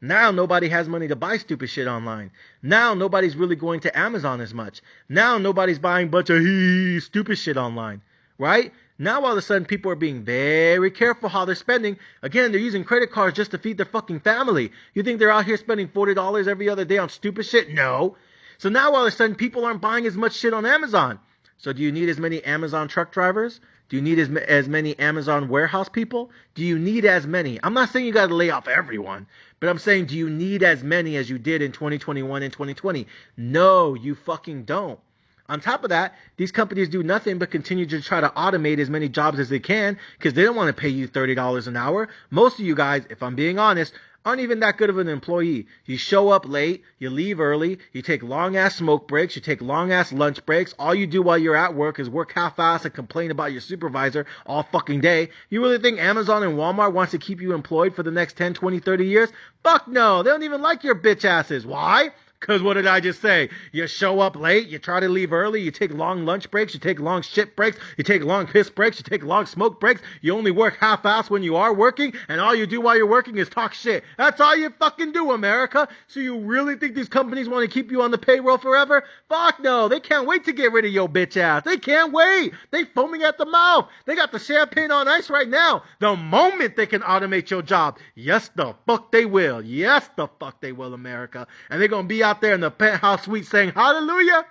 Now nobody has money to buy stupid shit online. Now nobody's really going to Amazon as much. Now nobody's buying a bunch of stupid shit online, right? Now all of a sudden people are being very careful how they're spending. Again, they're using credit cards just to feed their fucking family. You think they're out here spending $40 every other day on stupid shit? No. So now all of a sudden people aren't buying as much shit on Amazon. So do you need as many Amazon truck drivers? Do you need as many Amazon warehouse people? Do you need as many? I'm not saying you got to lay off everyone, but I'm saying, do you need as many as you did in 2021 and 2020? No, you fucking don't. On top of that, these companies do nothing but continue to try to automate as many jobs as they can because they don't want to pay you $30 an hour. Most of you guys, if I'm being honest, aren't even that good of an employee. You show up late, you leave early, you take long-ass smoke breaks, you take long-ass lunch breaks. All you do while you're at work is work half-ass and complain about your supervisor all fucking day. You really think Amazon and Walmart wants to keep you employed for the next 10, 20, 30 years? Fuck no. They don't even like your bitch asses. Why? Because what did I just say? You show up late, you try to leave early, you take long lunch breaks, you take long shit breaks, you take long piss breaks, you take long smoke breaks, you only work half-ass when you are working, and all you do while you're working is talk shit. That's all you fucking do, America. So you really think these companies want to keep you on the payroll forever? Fuck no. They can't wait to get rid of your bitch ass. They can't wait. They foaming at the mouth. They got the champagne on ice right now. The moment they can automate your job, yes the fuck they will. Yes the fuck they will, America. And they're going to be out there in the penthouse suite saying, hallelujah,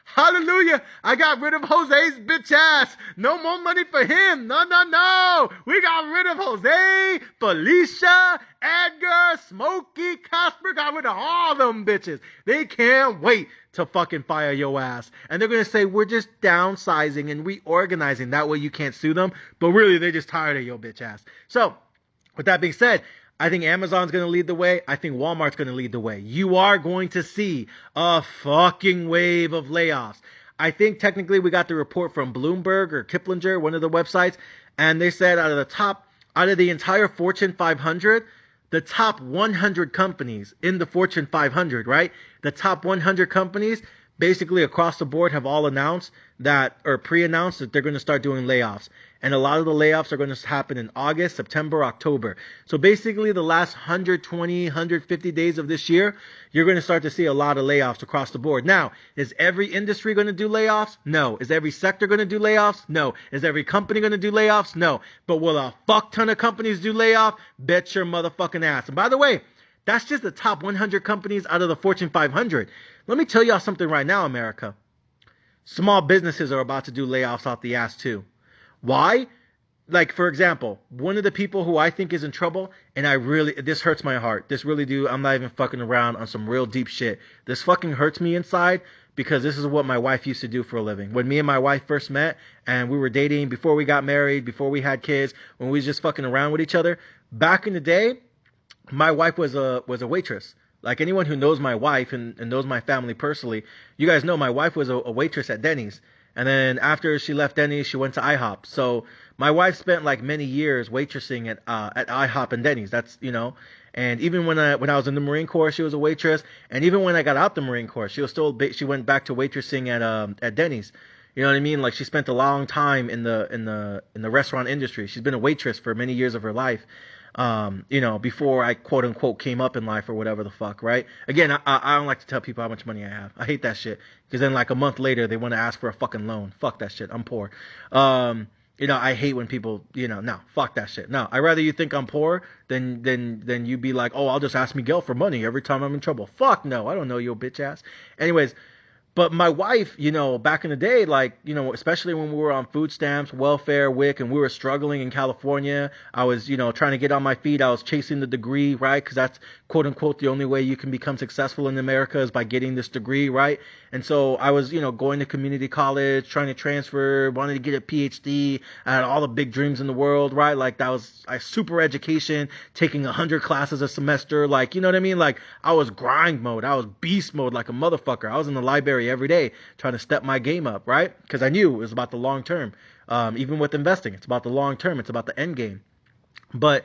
hallelujah, I got rid of Jose's bitch ass. No more money for him. No, no, no. We got rid of Jose, Felicia, Edgar, Smokey, Casper, got rid of all them bitches. They can't wait to fucking fire your ass. And they're going to say, we're just downsizing and reorganizing. That way you can't sue them. But really, they're just tired of your bitch ass. So, with that being said, I think Amazon's going to lead the way. I think Walmart's going to lead the way. You are going to see a fucking wave of layoffs. I think technically we got the report from Bloomberg or Kiplinger, one of the websites, and they said out of the entire Fortune 500, the top 100 companies in the Fortune 500, right? The top 100 companies basically across the board have all announced that, or pre-announced that they're going to start doing layoffs. And a lot of the layoffs are going to happen in August, September, October. So basically the last 120, 150 days of this year, you're going to start to see a lot of layoffs across the board. Now, is every industry going to do layoffs? No. Is every sector going to do layoffs? No. Is every company going to do layoffs? No. But will a fuck ton of companies do layoffs? Bet your motherfucking ass. And by the way, that's just the top 100 companies out of the Fortune 500. Let me tell y'all something right now, America. Small businesses are about to do layoffs off the ass too. Why? Like, for example, one of the people who I think is in trouble, and this hurts my heart. This really do. I'm not even fucking around on some real deep shit. This fucking hurts me inside because this is what my wife used to do for a living. When me and my wife first met and we were dating, before we got married, before we had kids, when we was just fucking around with each other, back in the day, my wife was a waitress. Like anyone who knows my wife and knows my family personally, you guys know my wife was a waitress at Denny's. And then after she left Denny's, she went to IHOP. So my wife spent like many years waitressing at IHOP and Denny's. That's, you know, and even when I was in the Marine Corps, she was a waitress. And even when I got out the Marine Corps, she went back to waitressing at Denny's. You know what I mean? Like she spent a long time in the restaurant industry. She's been a waitress for many years of her life. You know, before I quote unquote came up in life or whatever the fuck, right? Again, I don't like to tell people how much money I have. I hate that shit. Because then like a month later, they want to ask for a fucking loan. Fuck that shit. I'm poor. You know, I hate when people, you know, no, fuck that shit. No, I'd rather you think I'm poor than you be like, oh, I'll just ask Miguel for money every time I'm in trouble. Fuck no, I don't know your bitch ass. Anyways, but my wife, you know, back in the day, like, you know, especially when we were on food stamps, welfare, WIC, and we were struggling in California, I was, you know, trying to get on my feet. I was chasing the degree, right? Because that's, quote unquote, the only way you can become successful in America is by getting this degree, right? And so I was, you know, going to community college, trying to transfer, wanted to get a PhD. I had all the big dreams in the world, right? Like that was a super education, taking 100 classes a semester. Like, you know what I mean? Like I was grind mode. I was beast mode like a motherfucker. I was in the library every day trying to step my game up, right? Because I knew it was about the long term. Even with investing, it's about the long term. It's about the end game. But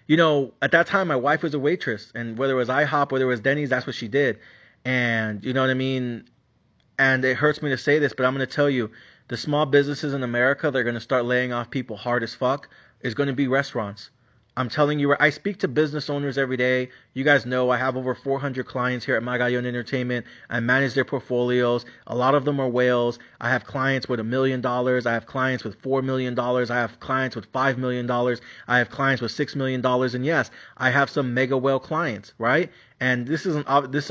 you know, at that time, my wife was a waitress, and whether it was IHOP, whether it was Denny's, that's what she did. And you know what I mean? And it hurts me to say this, but I'm going to tell you, the small businesses in America, they're going to start laying off people hard as fuck, is going to be restaurants. I'm telling you, I speak to business owners every day. You guys know I have over 400 clients here at My Gallon Entertainment. I manage their portfolios. A lot of them are whales. I have clients with $1 million. I have clients with $4 million. I have clients with $5 million. I have clients with $6 million. And yes, I have some mega whale clients, right? And this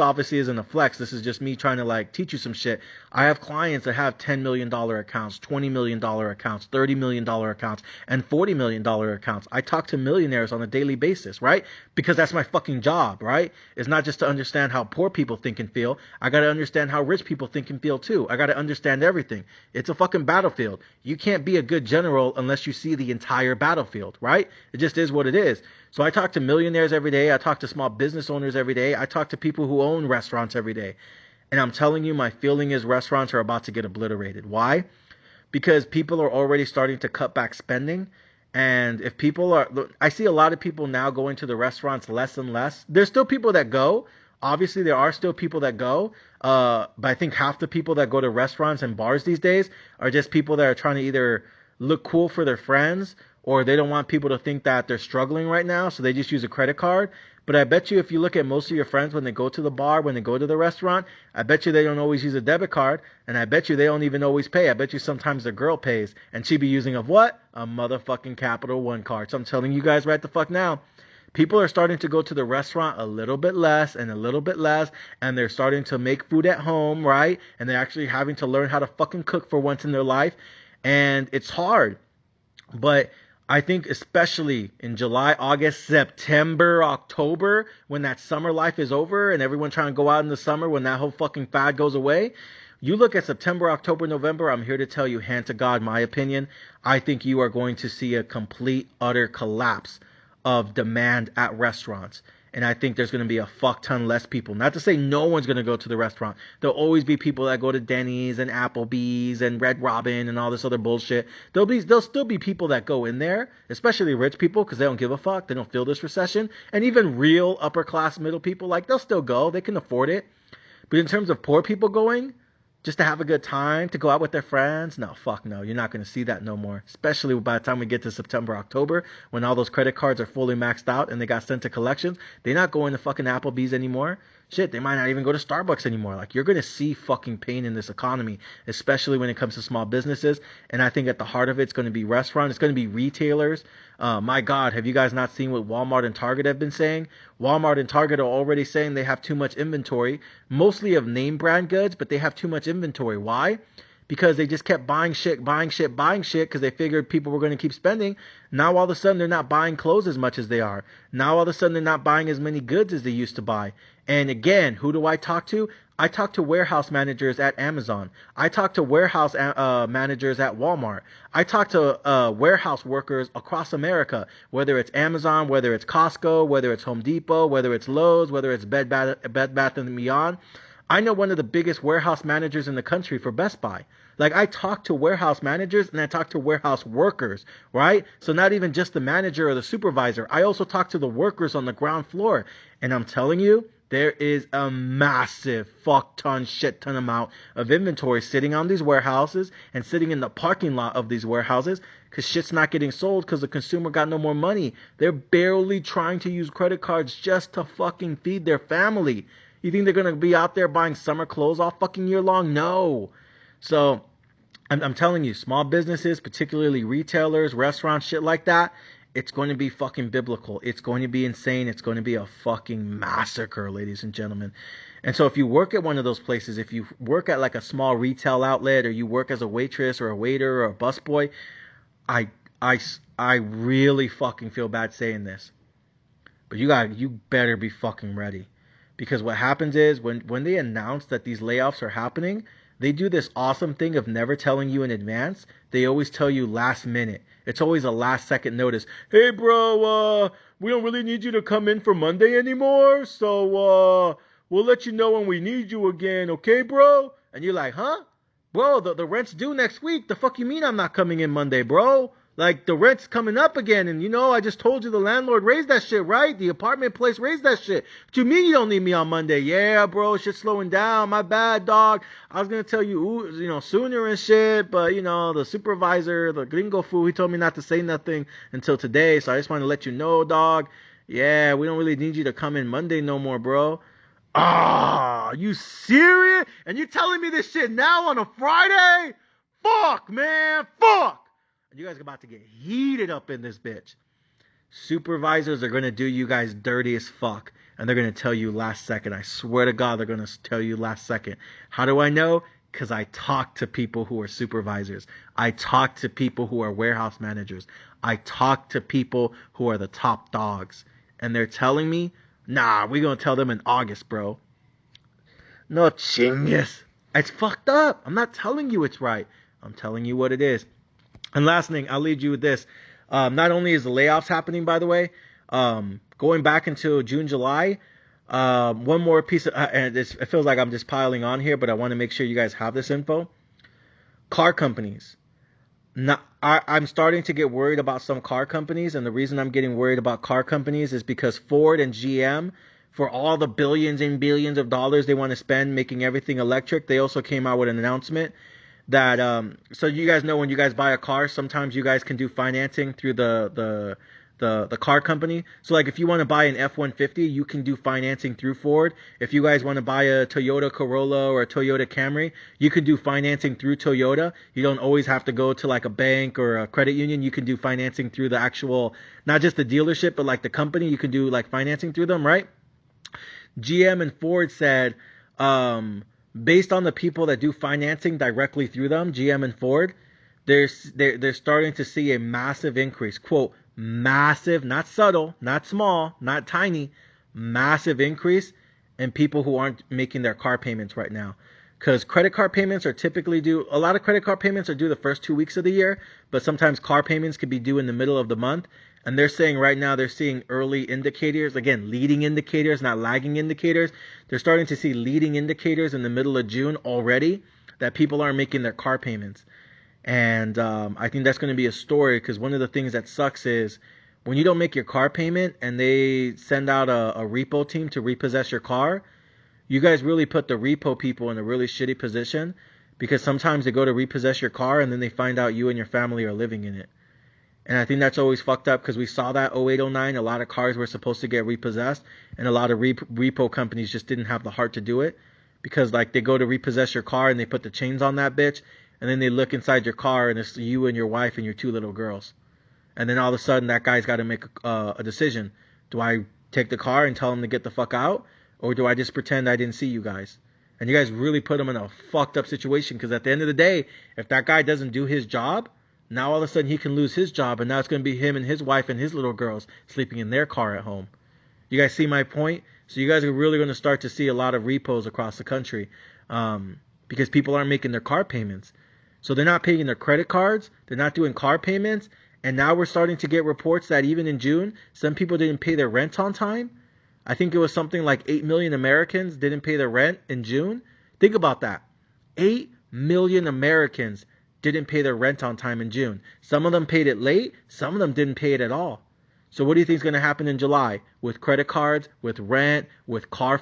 obviously isn't a flex. This is just me trying to like teach you some shit. I have clients that have $10 million accounts, $20 million accounts, $30 million accounts, and $40 million accounts. I talk to millionaires on a daily basis, right? Because that's my fucking job, right? It's not just to understand how poor people think and feel. I got to understand how rich people think and feel too. I got to understand everything. It's a fucking battlefield. You can't be a good general unless you see the entire battlefield, right? It just is what it is. So I talk to millionaires every day. I talk to small business owners every day. I talk to people who own restaurants every day. And I'm telling you, my feeling is restaurants are about to get obliterated. Why? Because people are already starting to cut back spending. And if people are, I see a lot of people now going to the restaurants less and less. There's still people that go. Obviously, there are still people that go. But I think half the people that go to restaurants and bars these days are just people that are trying to either look cool for their friends, or they don't want people to think that they're struggling right now, so they just use a credit card. But I bet you if you look at most of your friends when they go to the bar, when they go to the restaurant, I bet you they don't always use a debit card, and I bet you they don't even always pay. I bet you sometimes the girl pays, and she be using a what? A motherfucking Capital One card. So I'm telling you guys right the fuck now, people are starting to go to the restaurant a little bit less and a little bit less, and they're starting to make food at home, right? And they're actually having to learn how to fucking cook for once in their life, and it's hard. But I think especially in July, August, September, October, when that summer life is over and everyone trying to go out in the summer, when that whole fucking fad goes away, you look at September, October, November, I'm here to tell you, hand to God, my opinion, I think you are going to see a complete, utter collapse of demand at restaurants. And I think there's going to be a fuck ton less people. Not to say no one's going to go to the restaurant. There'll always be people that go to Denny's and Applebee's and Red Robin and all this other bullshit. There'll still be people that go in there, especially rich people, because they don't give a fuck. They don't feel this recession. And even real upper class middle people, like, they'll still go. They can afford it. But in terms of poor people going, just to have a good time, to go out with their friends, no, fuck no. You're not going to see that no more. Especially by the time we get to September, October, when all those credit cards are fully maxed out and they got sent to collections. They're not going to fucking Applebee's anymore. Shit, they might not even go to Starbucks anymore. Like, you're going to see fucking pain in this economy, especially when it comes to small businesses. And I think at the heart of it, it's going to be restaurants. It's going to be retailers. My God, have you guys not seen what Walmart and Target have been saying? Walmart and Target are already saying they have too much inventory, mostly of name brand goods, but they have too much inventory. Why? Because they just kept buying shit because they figured people were going to keep spending. Now all of a sudden they're not buying clothes as much as they are. Now all of a sudden they're not buying as many goods as they used to buy. And again, who do I talk to? I talk to warehouse managers at Amazon. I talk to warehouse managers at Walmart. I talk to warehouse workers across America, whether it's Amazon, whether it's Costco, whether it's Home Depot, whether it's Lowe's, whether it's Bed Bath & Beyond. I know one of the biggest warehouse managers in the country for Best Buy. Like, I talk to warehouse managers and I talk to warehouse workers, right? So not even just the manager or the supervisor. I also talk to the workers on the ground floor. And I'm telling you, there is a massive shit ton amount of inventory sitting on these warehouses and sitting in the parking lot of these warehouses because shit's not getting sold because the consumer got no more money. They're barely trying to use credit cards just to fucking feed their family. You think they're going to be out there buying summer clothes all fucking year long? No. So I'm telling you, small businesses, particularly retailers, restaurants, shit like that, it's going to be fucking biblical. It's going to be insane. It's going to be a fucking massacre, ladies and gentlemen. And so if you work at one of those places, if you work at like a small retail outlet, or you work as a waitress or a waiter or a busboy, I really fucking feel bad saying this, but you better be fucking ready. Because what happens is when they announce that these layoffs are happening, they do this awesome thing of never telling you in advance. They always tell you last minute. It's always a last second notice. Hey, bro, we don't really need you to come in for Monday anymore. So we'll let you know when we need you again. Okay, bro? And you're like, huh? Bro, the rent's due next week. The fuck you mean I'm not coming in Monday, bro? Like, the rent's coming up again, and I just told you the landlord raised that shit, right? The apartment place raised that shit. What you mean you don't need me on Monday? Yeah, bro, shit's slowing down. My bad, dog. I was gonna tell you, sooner and shit, but, the supervisor, the gringo fool, he told me not to say nothing until today, so I just wanted to let you know, dog. Yeah, we don't really need you to come in Monday no more, bro. Ah, you serious? And you telling me this shit now on a Friday? Fuck, man, fuck! You guys are about to get heated up in this bitch. Supervisors are going to do you guys dirty as fuck. And they're going to tell you last second. I swear to God, they're going to tell you last second. How do I know? Because I talk to people who are supervisors. I talk to people who are warehouse managers. I talk to people who are the top dogs. And they're telling me, nah, we're going to tell them in August, bro. No chingas. It's fucked up. I'm not telling you it's right. I'm telling you what it is. And last thing, I'll leave you with this. Not only is the layoffs happening, by the way, going back until June, July, one more piece of, and it feels like I'm just piling on here, but I want to make sure you guys have this info. Car companies. I'm starting to get worried about some car companies, and the reason I'm getting worried about car companies is because Ford and GM, for all the billions and billions of dollars they want to spend making everything electric, they also came out with an announcement that so you guys know when you guys buy a car, sometimes you guys can do financing through the car company. So like if you want to buy an F-150, you can do financing through Ford. If you guys want to buy a Toyota Corolla or a Toyota Camry, you can do financing through Toyota. You don't always have to go to like a bank or a credit union. You can do financing through the actual, not just the dealership, but like the company. You can do like financing through them, right? GM and Ford said, based on the people that do financing directly through them, GM and Ford, they're starting to see a massive increase. Quote, massive, not subtle, not small, not tiny, massive increase in people who aren't making their car payments right now. Because credit card payments are typically due, a lot of credit card payments are due the first 2 weeks of the year, but sometimes car payments could be due in the middle of the month. And they're saying right now they're seeing early indicators, again, leading indicators, not lagging indicators. They're starting to see leading indicators in the middle of June already that people aren't making their car payments. And I think that's going to be a story, because one of the things that sucks is when you don't make your car payment and they send out a repo team to repossess your car, you guys really put the repo people in a really shitty position, because sometimes they go to repossess your car and then they find out you and your family are living in it. And I think that's always fucked up, because we saw that 0809, a lot of cars were supposed to get repossessed, and a lot of repo companies just didn't have the heart to do it, because like they go to repossess your car and they put the chains on that bitch, and then they look inside your car and it's you and your wife and your 2 little girls. And then all of a sudden that guy's got to make a decision. Do I take the car and tell him to get the fuck out, or do I just pretend I didn't see you guys? And you guys really put him in a fucked up situation, because at the end of the day, if that guy doesn't do his job, now all of a sudden he can lose his job, and now it's going to be him and his wife and his little girls sleeping in their car at home. You guys see my point? So you guys are really going to start to see a lot of repos across the country, because people aren't making their car payments. So they're not paying their credit cards, they're not doing car payments, and now we're starting to get reports that even in June, some people didn't pay their rent on time. I think it was something like 8 million Americans didn't pay their rent in June. Think about that. 8 million Americans didn't pay their rent on time in June. Some of them paid it late, some of them didn't pay it at all. So what do you think is going to happen in July? With credit cards, with rent, with car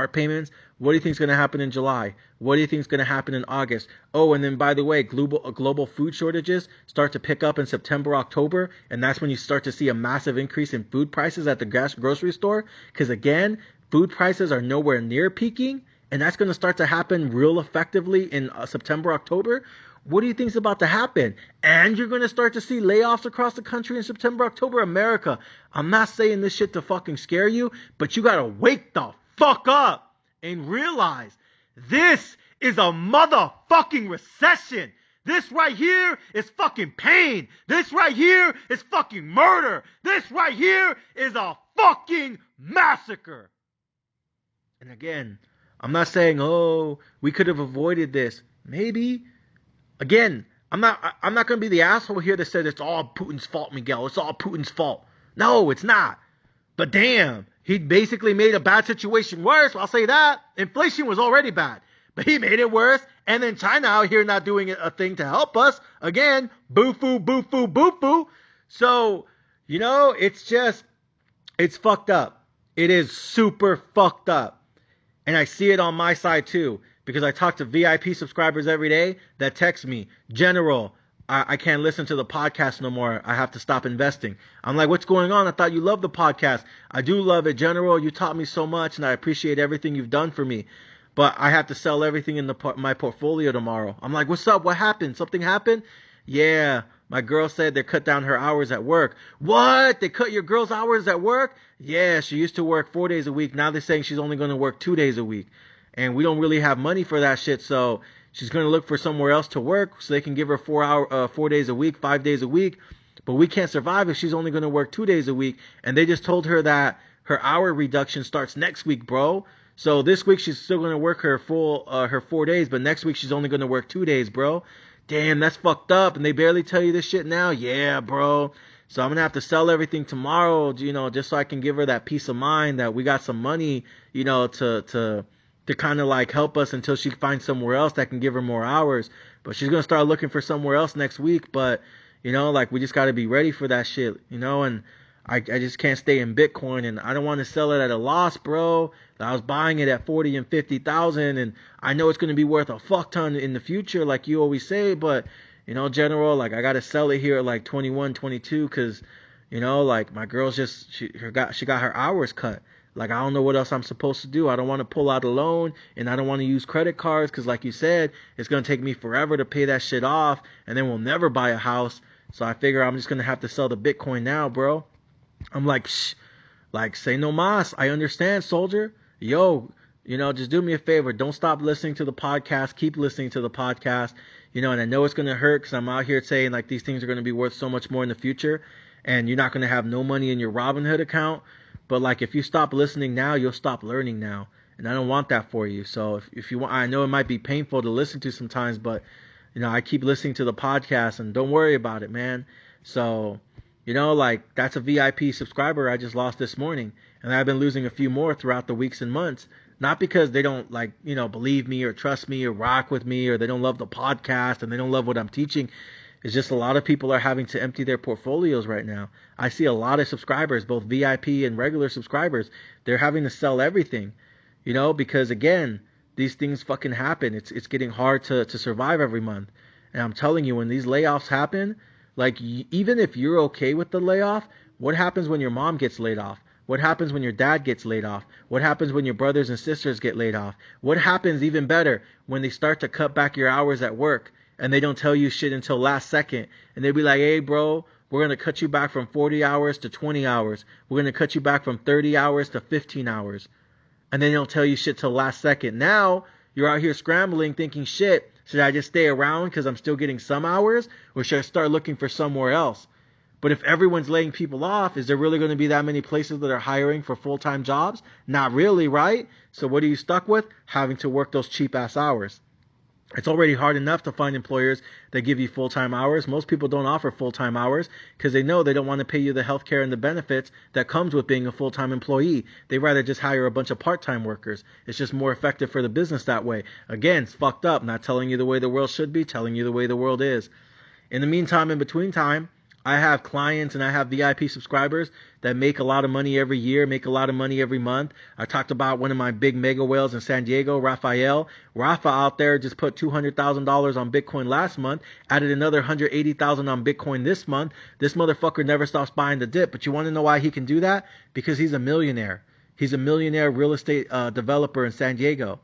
payments? What do you think is going to happen in July? What do you think is going to happen in August? Oh, and then by the way, global food shortages start to pick up in September, October, and that's when you start to see a massive increase in food prices at the grocery store, because again, food prices are nowhere near peaking, and that's going to start to happen real effectively in September, October. What do you think is about to happen? And you're going to start to see layoffs across the country in September, October. America, I'm not saying this shit to fucking scare you, but you got to wake the fuck up and realize this is a motherfucking recession. This right here is fucking pain. This right here is fucking murder. This right here is a fucking massacre. And again, I'm not saying, oh, we could have avoided this. Maybe. Again, I'm not going to be the asshole here that said it's all Putin's fault, Miguel. It's all Putin's fault. No, it's not. But damn, he basically made a bad situation worse. I'll say that. Inflation was already bad. but he made it worse. And then China out here not doing a thing to help us. Again, boo-foo, boo-foo, boo-foo. So, it's fucked up. It is super fucked up. And I see it on my side too, because I talk to VIP subscribers every day that text me, General, I can't listen to the podcast no more. I have to stop investing. I'm like, what's going on? I thought you loved the podcast. I do love it, General. You taught me so much, and I appreciate everything you've done for me. But I have to sell everything in my portfolio tomorrow. I'm like, what's up? What happened? Something happened? Yeah, my girl said they cut down her hours at work. What? They cut your girl's hours at work? Yeah, she used to work 4 days a week. Now they're saying she's only going to work 2 days a week. And we don't really have money for that shit, so she's going to look for somewhere else to work so they can give her 4 days a week, 5 days a week. But we can't survive if she's only going to work 2 days a week. And they just told her that her hour reduction starts next week, bro. So this week she's still going to work her 4 days, but next week she's only going to work 2 days, bro. Damn, that's fucked up. And they barely tell you this shit now? Yeah, bro. So I'm going to have to sell everything tomorrow, just so I can give her that peace of mind that we got some money, to kind of like help us until she finds somewhere else that can give her more hours. But she's going to start looking for somewhere else next week. But, we just got to be ready for that shit, and I just can't stay in Bitcoin, and I don't want to sell it at a loss, bro. I was buying it at 40 and 50,000, and I know it's going to be worth a fuck ton in the future, like you always say, but, General, like, I got to sell it here at like 21, 22, because, my girl's she got her hours cut. Like, I don't know what else I'm supposed to do. I don't want to pull out a loan, and I don't want to use credit cards, because like you said, it's going to take me forever to pay that shit off, and then we'll never buy a house. So I figure I'm just going to have to sell the Bitcoin now, bro. I'm like, shh, like, say no mas. I understand, soldier. Yo, just do me a favor. Don't stop listening to the podcast. Keep listening to the podcast. And I know it's going to hurt because I'm out here saying, like, these things are going to be worth so much more in the future. And you're not going to have no money in your Robinhood account. But, like, if you stop listening now, you'll stop learning now. And I don't want that for you. So if you want, I know it might be painful to listen to sometimes, but, I keep listening to the podcast, and don't worry about it, man. So, like, that's a VIP subscriber I just lost this morning. And I've been losing a few more throughout the weeks and months. Not because they don't, like, believe me or trust me or rock with me, or they don't love the podcast and they don't love what I'm teaching. It's just a lot of people are having to empty their portfolios right now. I see a lot of subscribers, both VIP and regular subscribers. They're having to sell everything, because, again, these things fucking happen. It's getting hard to survive every month. And I'm telling you, when these layoffs happen, like, even if you're okay with the layoff, what happens when your mom gets laid off? What happens when your dad gets laid off? What happens when your brothers and sisters get laid off? What happens, even better, when they start to cut back your hours at work and they don't tell you shit until last second? And they be like, hey, bro, we're going to cut you back from 40 hours to 20 hours. We're going to cut you back from 30 hours to 15 hours. And they don't tell you shit till last second. Now you're out here scrambling thinking, shit, should I just stay around because I'm still getting some hours? Or should I start looking for somewhere else? But if everyone's laying people off, is there really going to be that many places that are hiring for full-time jobs? Not really, right? So what are you stuck with? Having to work those cheap-ass hours. It's already hard enough to find employers that give you full-time hours. Most people don't offer full-time hours because they know they don't want to pay you the health care and the benefits that comes with being a full-time employee. They rather just hire a bunch of part-time workers. It's just more effective for the business that way. Again, it's fucked up. Not telling you the way the world should be, telling you the way the world is. In the meantime, in between time, I have clients and I have VIP subscribers that make a lot of money every year, make a lot of money every month. I talked about one of my big mega whales in San Diego, Rafael. Rafa out there just put $200,000 on Bitcoin last month, added another $180,000 on Bitcoin this month. This motherfucker never stops buying the dip. But you want to know why he can do that? Because he's a millionaire. He's a millionaire real estate developer in San Diego.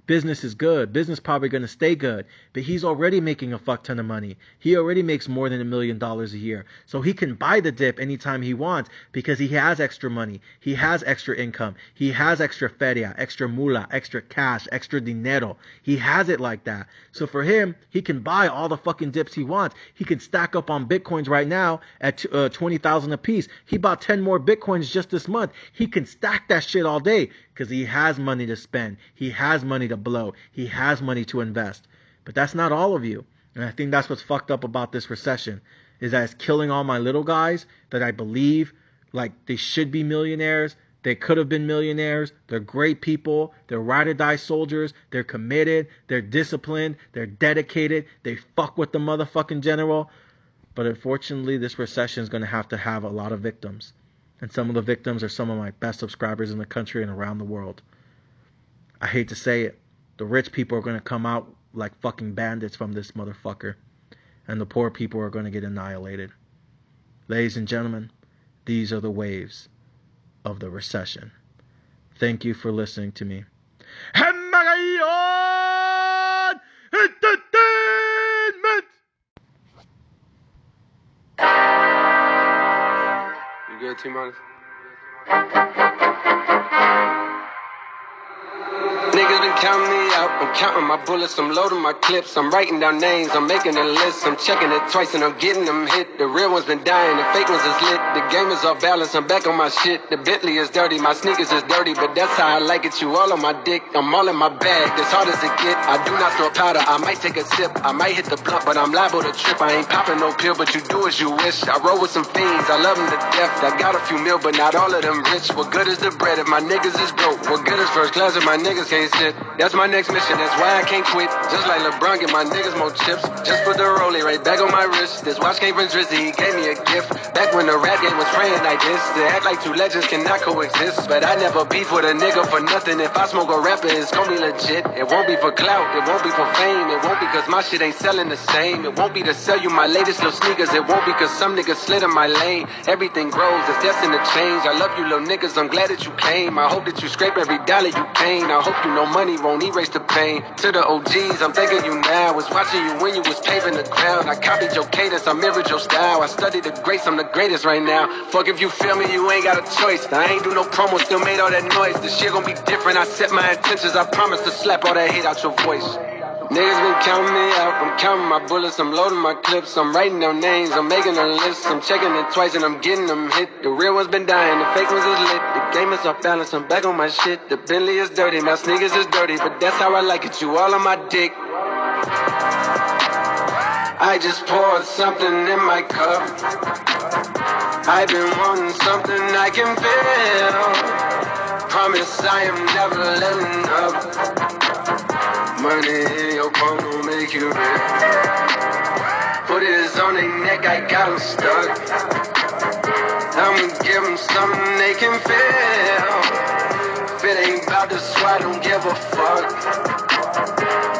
Business is good. Business probably going to stay good. But he's already making a fuck ton of money. He already makes more than $1 million a year. So he can buy the dip anytime he wants because he has extra money. He has extra income. He has extra feria, extra mula, extra cash, extra dinero. He has it like that. So for him, he can buy all the fucking dips he wants. He can stack up on Bitcoins right now at 20,000 a piece. He bought 10 more Bitcoins just this month. He can stack that shit all day because he has money to spend. He has money to blow. He has money to invest. But that's not all of you. And I think that's what's fucked up about this recession, is that it's killing all my little guys that I believe like they should be millionaires, They could have been millionaires. They're great people. They're ride or die soldiers. They're committed. They're disciplined. They're dedicated. They fuck with the motherfucking general. But unfortunately, this recession is going to have a lot of victims. And some of the victims are some of my best subscribers in the country and around the world. I hate to say it. The rich people are going to come out like fucking bandits from this motherfucker. And the poor people are going to get annihilated. Ladies and gentlemen, these are the waves of the recession. Thank you for listening to me. Entertainment! You good, T-Minus? Niggas been counting me out. I'm counting my bullets, I'm loading my clips, I'm writing down names, I'm making a list, I'm checking it twice and I'm getting them hit. The real ones been dying, the fake ones is lit. The game is off balance, I'm back on my shit. The Bentley is dirty, my sneakers is dirty, but that's how I like it. You all on my dick, I'm all in my bag, as hard as it get. I do not throw powder, I might take a sip, I might hit the blunt, but I'm liable to trip. I ain't popping no pill, but you do as you wish. I roll with some fiends, I love them to death. I got a few mil, but not all of them rich. What good is the bread if my niggas is broke? What good is first class if my niggas can't sit? That's my next mission, that's why I can't quit. Just like LeBron, get my niggas more chips. Just put the rollie right back on my wrist. This watch came from Drizzy, he gave me a gift. Back when the rap game was praying like this. To act like two legends cannot coexist. But I never beef with a nigga for nothing. If I smoke a rapper, it's gonna be legit. It won't be for clout, it won't be for fame. It won't be cause my shit ain't selling the same. It won't be to sell you my latest little sneakers. It won't be cause some niggas slid in my lane. Everything grows, it's destined to change. I love you little niggas, I'm glad that you came. I hope that you scrape every dollar you gain. I hope you know money won't erase the pain. To the OGs, I'm thanking you now. Was watching you when you was paving the ground. I copied your cadence, I mirrored your style. I studied the greats, I'm the greatest right now. Fuck if you feel me, you ain't got a choice. I ain't do no promo, still made all that noise. This shit gon' be different, I set my intentions. I promise to slap all that hate out your voice. Niggas been counting me out, I'm counting my bullets, I'm loading my clips, I'm writing down names, I'm making a list, I'm checking it twice and I'm getting them hit. The real ones been dying, the fake ones is lit. The game is off balance, I'm back on my shit. The Bentley is dirty, my sneakers is dirty, but that's how I like it, you all on my dick. I just poured something in my cup. I've been wanting something I can feel. Promise I am never letting up. Money in your palm will make you rich. Put it on their neck, I got them stuck. I'ma give them something they can feel. If it ain't about the swat, don't give a fuck.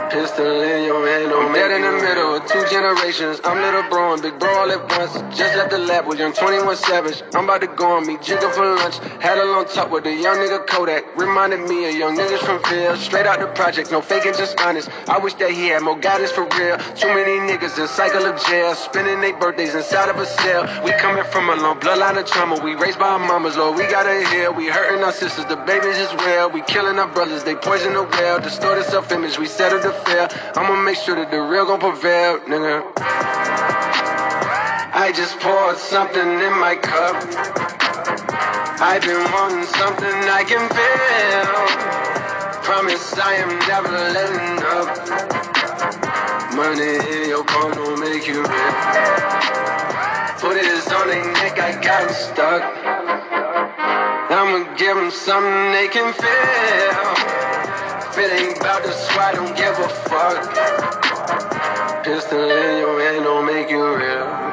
Pistol in your hand, I'm dead in the middle of two generations. I'm little bro and big bro all at once. Just left the lab with young 21 Savage. I'm about to go on me, jigger for lunch. Had a long talk with a young nigga Kodak. Reminded me of young niggas from Phil. Straight out the project, no faking, just honest. I wish that he had more guidance for real. Too many niggas in cycle of jail, spending their birthdays inside of a cell. We coming from a long bloodline of trauma. We raised by our mamas, Lord, we gotta heal. We hurting our sisters, the babies as well. We killing our brothers, they poison the well. Distorted self-image, we settle the fair. I'ma make sure that the real gon' prevail, nigga. I just poured something in my cup. I've been wanting something I can feel. Promise I am never letting up. Money in your palm don't make you rich. Put it on their neck, I got them stuck. I'ma give them something they can feel. If it ain't about the swat, don't give a fuck. Pistol in your hand don't make you real.